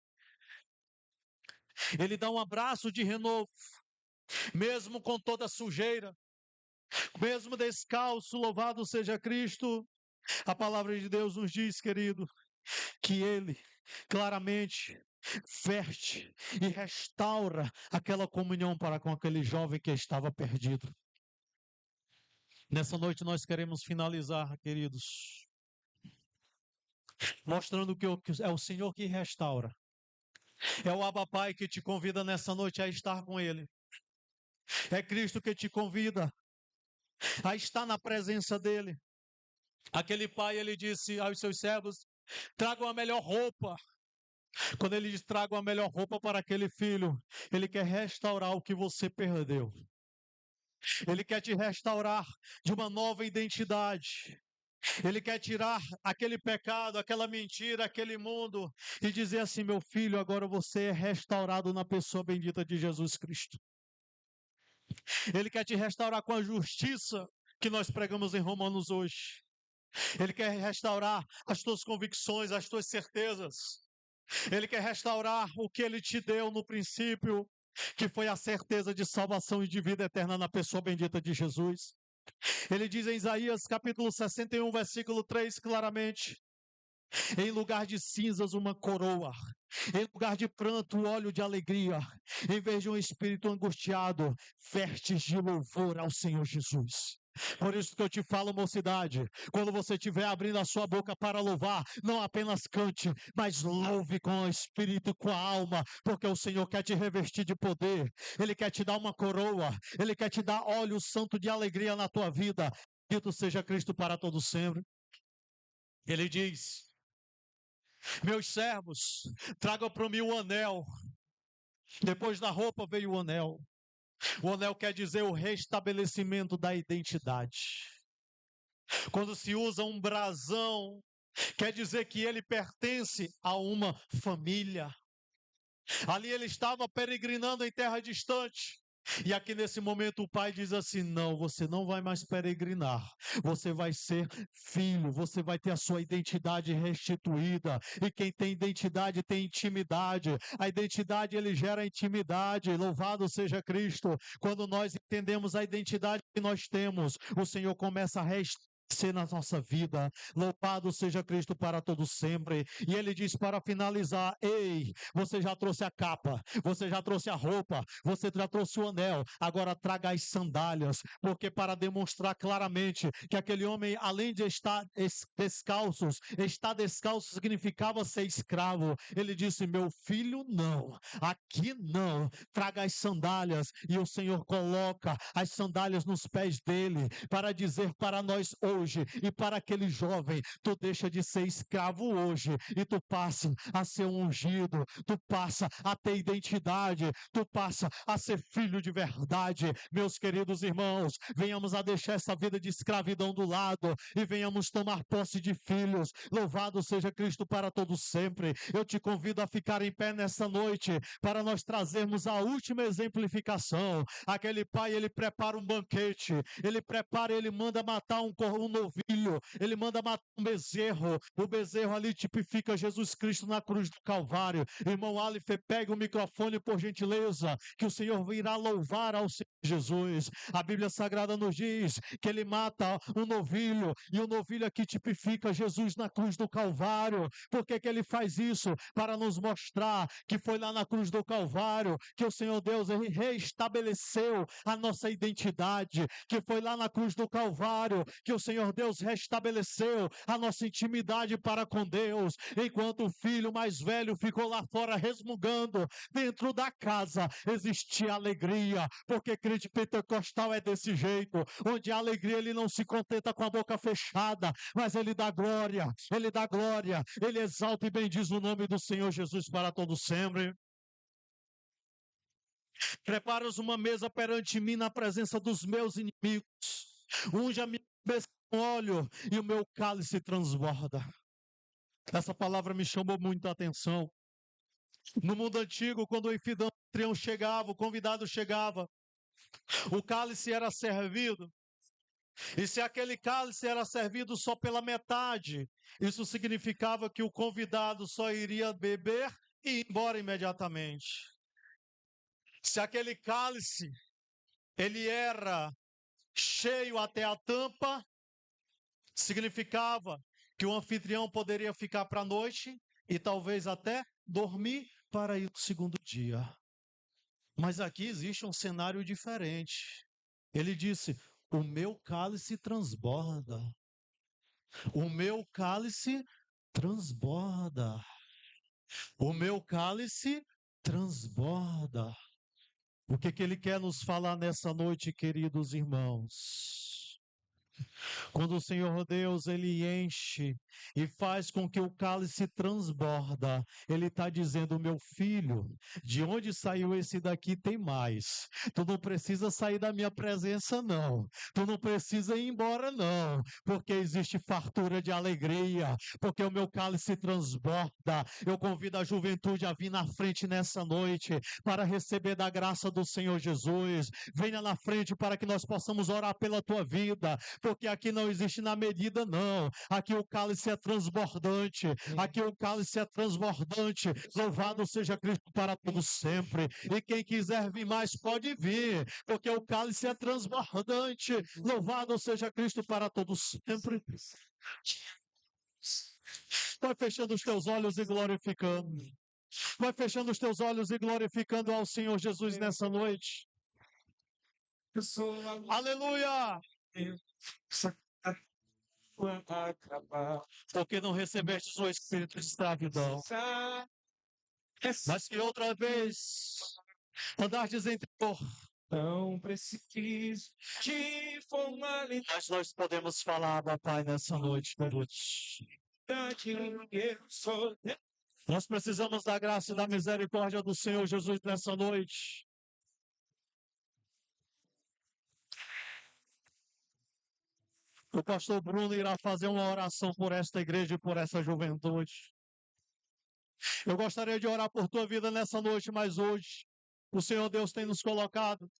Ele dá um abraço de renovo, mesmo com toda a sujeira, mesmo descalço, louvado seja Cristo. A palavra de Deus nos diz, querido, que ele claramente verte e restaura aquela comunhão para com aquele jovem que estava perdido. Nessa noite nós queremos finalizar, queridos, mostrando que é o Senhor que restaura. É o Abba Pai que te convida nessa noite a estar com Ele. É Cristo que te convida a estar na presença dEle. Aquele pai, ele disse aos seus servos, tragam a melhor roupa. Quando ele diz tragam a melhor roupa para aquele filho, ele quer restaurar o que você perdeu. Ele quer te restaurar de uma nova identidade. Ele quer tirar aquele pecado, aquela mentira, aquele mundo e dizer assim, meu filho, agora você é restaurado na pessoa bendita de Jesus Cristo. Ele quer te restaurar com a justiça que nós pregamos em Romanos hoje. Ele quer restaurar as tuas convicções, as tuas certezas. Ele quer restaurar o que Ele te deu no princípio, que foi a certeza de salvação e de vida eterna na pessoa bendita de Jesus. Ele diz em Isaías capítulo 61, versículo 3, claramente, em lugar de cinzas uma coroa, em lugar de pranto um óleo de alegria, em vez de um espírito angustiado, vestes de louvor ao Senhor Jesus. Por isso que eu te falo, mocidade, quando você estiver abrindo a sua boca para louvar, não apenas cante, mas louve com o espírito e com a alma, porque o Senhor quer te revestir de poder, Ele quer te dar uma coroa, Ele quer te dar óleo santo de alegria na tua vida. Dito seja Cristo para todos sempre. Ele diz, meus servos, tragam para mim o anel. Depois da roupa veio o anel. O anel quer dizer o restabelecimento da identidade. Quando se usa um brasão, quer dizer que ele pertence a uma família. Ali ele estava peregrinando em terra distante. E aqui nesse momento o pai diz assim: não, você não vai mais peregrinar, você vai ser filho, você vai ter a sua identidade restituída. E quem tem identidade tem intimidade. A identidade ele gera intimidade. Louvado seja Cristo. Quando nós entendemos a identidade que nós temos, o Senhor começa a ser na nossa vida, louvado seja Cristo para todos sempre. E ele diz para finalizar: ei, você já trouxe a capa, você já trouxe a roupa, você já trouxe o anel, agora traga as sandálias, porque para demonstrar claramente que aquele homem, além de estar descalço significava ser escravo. Ele disse: meu filho, não, aqui não, traga as sandálias. E o Senhor coloca as sandálias nos pés dele para dizer para nós hoje e para aquele jovem: tu deixa de ser escravo hoje e tu passa a ser um ungido, tu passa a ter identidade, tu passa a ser filho de verdade. Meus queridos irmãos, venhamos a deixar essa vida de escravidão do lado e venhamos tomar posse de filhos. Louvado seja Cristo para todos sempre. Eu te convido a ficar em pé nessa noite para nós trazermos a última exemplificação. Aquele pai, ele prepara um banquete, ele manda matar um novilho, ele manda matar um bezerro. O bezerro ali tipifica Jesus Cristo na cruz do Calvário. Irmão Aleph, pega o microfone por gentileza, que o Senhor virá louvar ao Senhor Jesus. A Bíblia Sagrada nos diz que ele mata um novilho, e o novilho aqui tipifica Jesus na cruz do Calvário. Por que que ele faz isso? Para nos mostrar que foi lá na cruz do Calvário que o Senhor Deus ele restabeleceu a nossa identidade, que foi lá na cruz do Calvário que o Senhor Deus restabeleceu a nossa intimidade para com Deus. Enquanto o filho mais velho ficou lá fora resmungando, dentro da casa existia alegria, porque crente pentecostal é desse jeito, onde a alegria ele não se contenta com a boca fechada, mas ele dá glória, ele exalta e bendiz o nome do Senhor Jesus para todos sempre. Preparas uma mesa perante mim na presença dos meus inimigos. Unge a minha cabeça com óleo e o meu cálice transborda. Essa palavra me chamou muito a atenção. No mundo antigo, quando o anfitrião chegava, o convidado chegava, o cálice era servido. E se aquele cálice era servido só pela metade, isso significava que o convidado só iria beber e ir embora imediatamente. Se aquele cálice ele era cheio até a tampa, significava que o anfitrião poderia ficar para a noite e talvez até dormir para ir no segundo dia. Mas aqui existe um cenário diferente. Ele disse: o meu cálice transborda. O meu cálice transborda. O meu cálice transborda. O que ele quer nos falar nessa noite, queridos irmãos? Quando o Senhor Deus, ele enche e faz com que o cálice transborda, ele está dizendo: meu filho, de onde saiu esse daqui tem mais. Tu não precisa sair da minha presença não. Tu não precisa ir embora não, porque existe fartura de alegria, porque o meu cálice transborda. Eu convido a juventude a vir na frente nessa noite para receber da graça do Senhor Jesus. Venha na frente para que nós possamos orar pela tua vida, porque aqui não existe na medida não. Aqui o cálice é transbordante. Aqui o cálice é transbordante. Louvado seja Cristo para todos sempre. E quem quiser vir mais pode vir, porque o cálice é transbordante. Louvado seja Cristo para todos sempre. Vai fechando os teus olhos e glorificando. Vai fechando os teus olhos e glorificando ao Senhor Jesus nessa noite. Aleluia! Porque não recebeste o espírito de escravidão, mas que outra vez andardes em temor. Não preciso de formalidade. Mas nós podemos falar, Pai, nessa noite, Eu sou nós precisamos da graça e da misericórdia do Senhor Jesus nessa noite. O pastor Bruno irá fazer uma oração por esta igreja e por essa juventude. Eu gostaria de orar por tua vida nessa noite, mas hoje o Senhor Deus tem nos colocado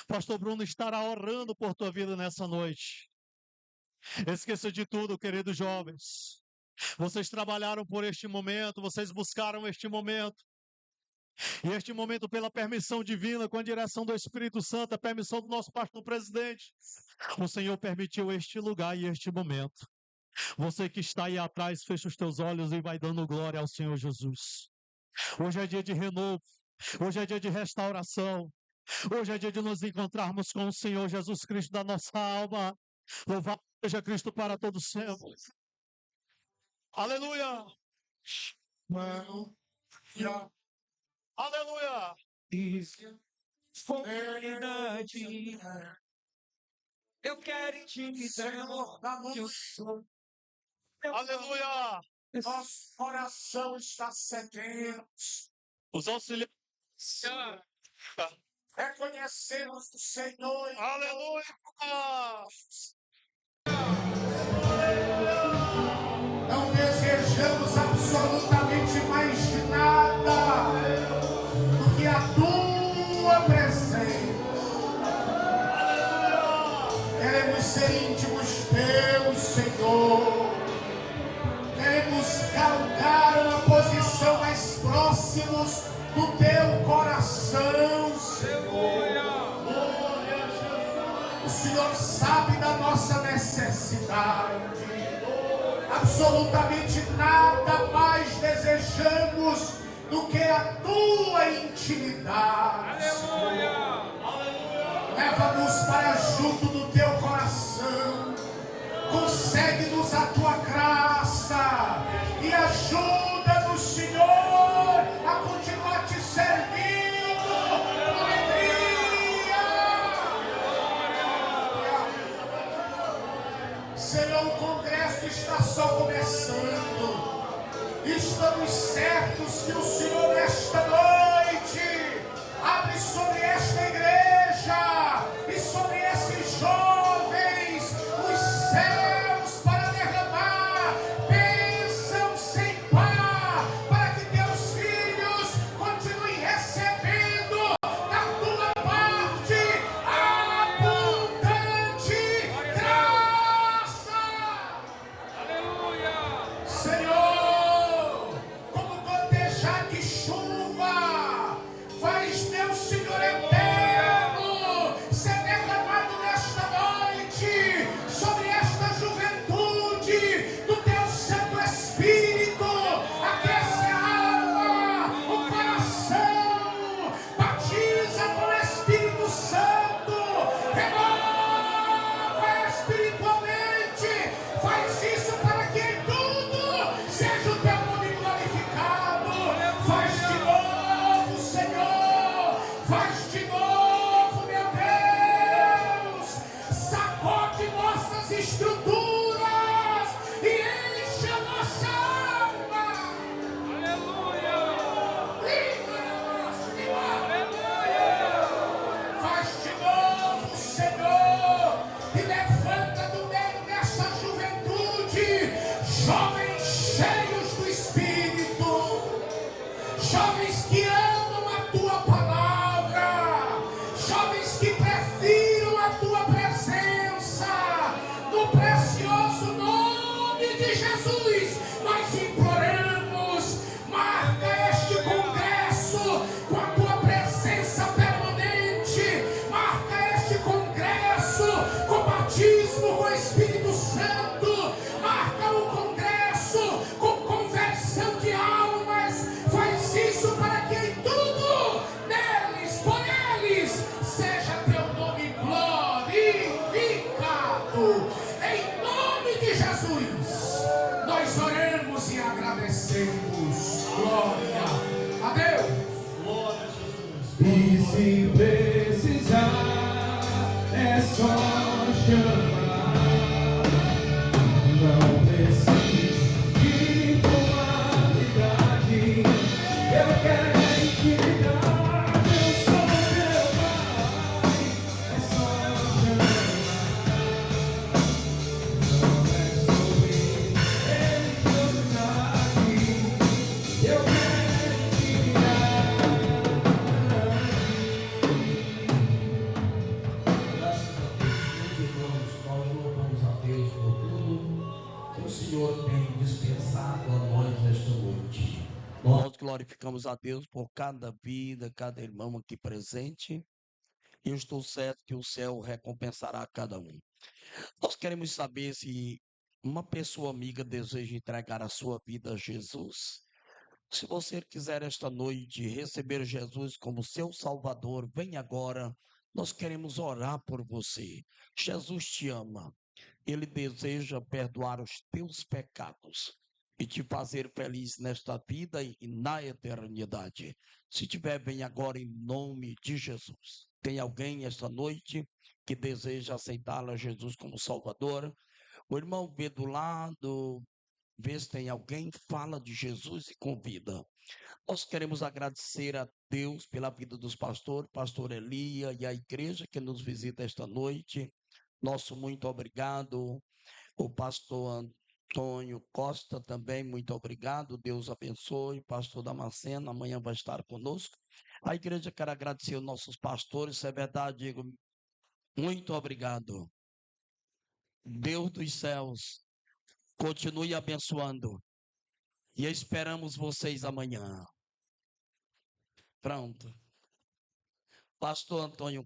Pastor Bruno estará orando por tua vida nessa noite. Esqueça de tudo, queridos jovens. Vocês trabalharam por este momento, vocês buscaram este momento. E este momento, pela permissão divina, com a direção do Espírito Santo, a permissão do nosso pastor presidente, o Senhor permitiu este lugar e este momento. Você que está aí atrás, fecha os teus olhos e vai dando glória ao Senhor Jesus. Hoje é dia de renovo, hoje é dia de restauração, hoje é dia de nos encontrarmos com o Senhor Jesus Cristo da nossa alma. Louvado seja Cristo para todos sempre. Aleluia! Aleluia! Verdade, eu quero te dizer, amor, que eu sou. Aleluia! Nosso coração está sedento. Os auxiliares. Reconhecemos o Senhor. Aleluia! Não desejamos absolutamente mais de nada do que a tua presença. Queremos ser íntimos teu, Senhor. Queremos galgar uma posição mais próximos do teu coração, Senhor. O Senhor sabe da nossa necessidade. Absolutamente nada mais desejamos do que a tua intimidade. Leva-nos para junto do teu coração. Concede-nos a tua graça e ajuda-nos, Senhor, a continuar te servindo com alegria. Senhor, o congresso está só começando. Estamos certos que o Senhor, nesta noite, abre sobre esta igreja e sobre esses jovens os céus para derramar bênção sem par, para que teus filhos continuem recebendo da tua parte abundante graça. Senhor, como gotejar glorificamos a Deus por cada vida, cada irmão aqui presente. E eu estou certo que o céu recompensará cada um. Nós queremos saber se uma pessoa amiga deseja entregar a sua vida a Jesus. Se você quiser esta noite receber Jesus como seu Salvador, vem agora. Nós queremos orar por você. Jesus te ama. Ele deseja perdoar os teus pecados e te fazer feliz nesta vida e na eternidade. Se tiver, vem agora em nome de Jesus. Tem alguém esta noite que deseja aceitar a Jesus como Salvador? O irmão vê do lado, vê se tem alguém, fala de Jesus e convida. Nós queremos agradecer a Deus pela vida dos pastores, pastor Elia e a igreja que nos visita esta noite. Nosso muito obrigado. O pastor Antônio Costa também, muito obrigado. Deus abençoe. Pastor Damasceno, amanhã vai estar conosco. A igreja quer agradecer aos nossos pastores, se é verdade, digo, muito obrigado. Deus dos céus, continue abençoando. E esperamos vocês amanhã. Pronto. Pastor Antônio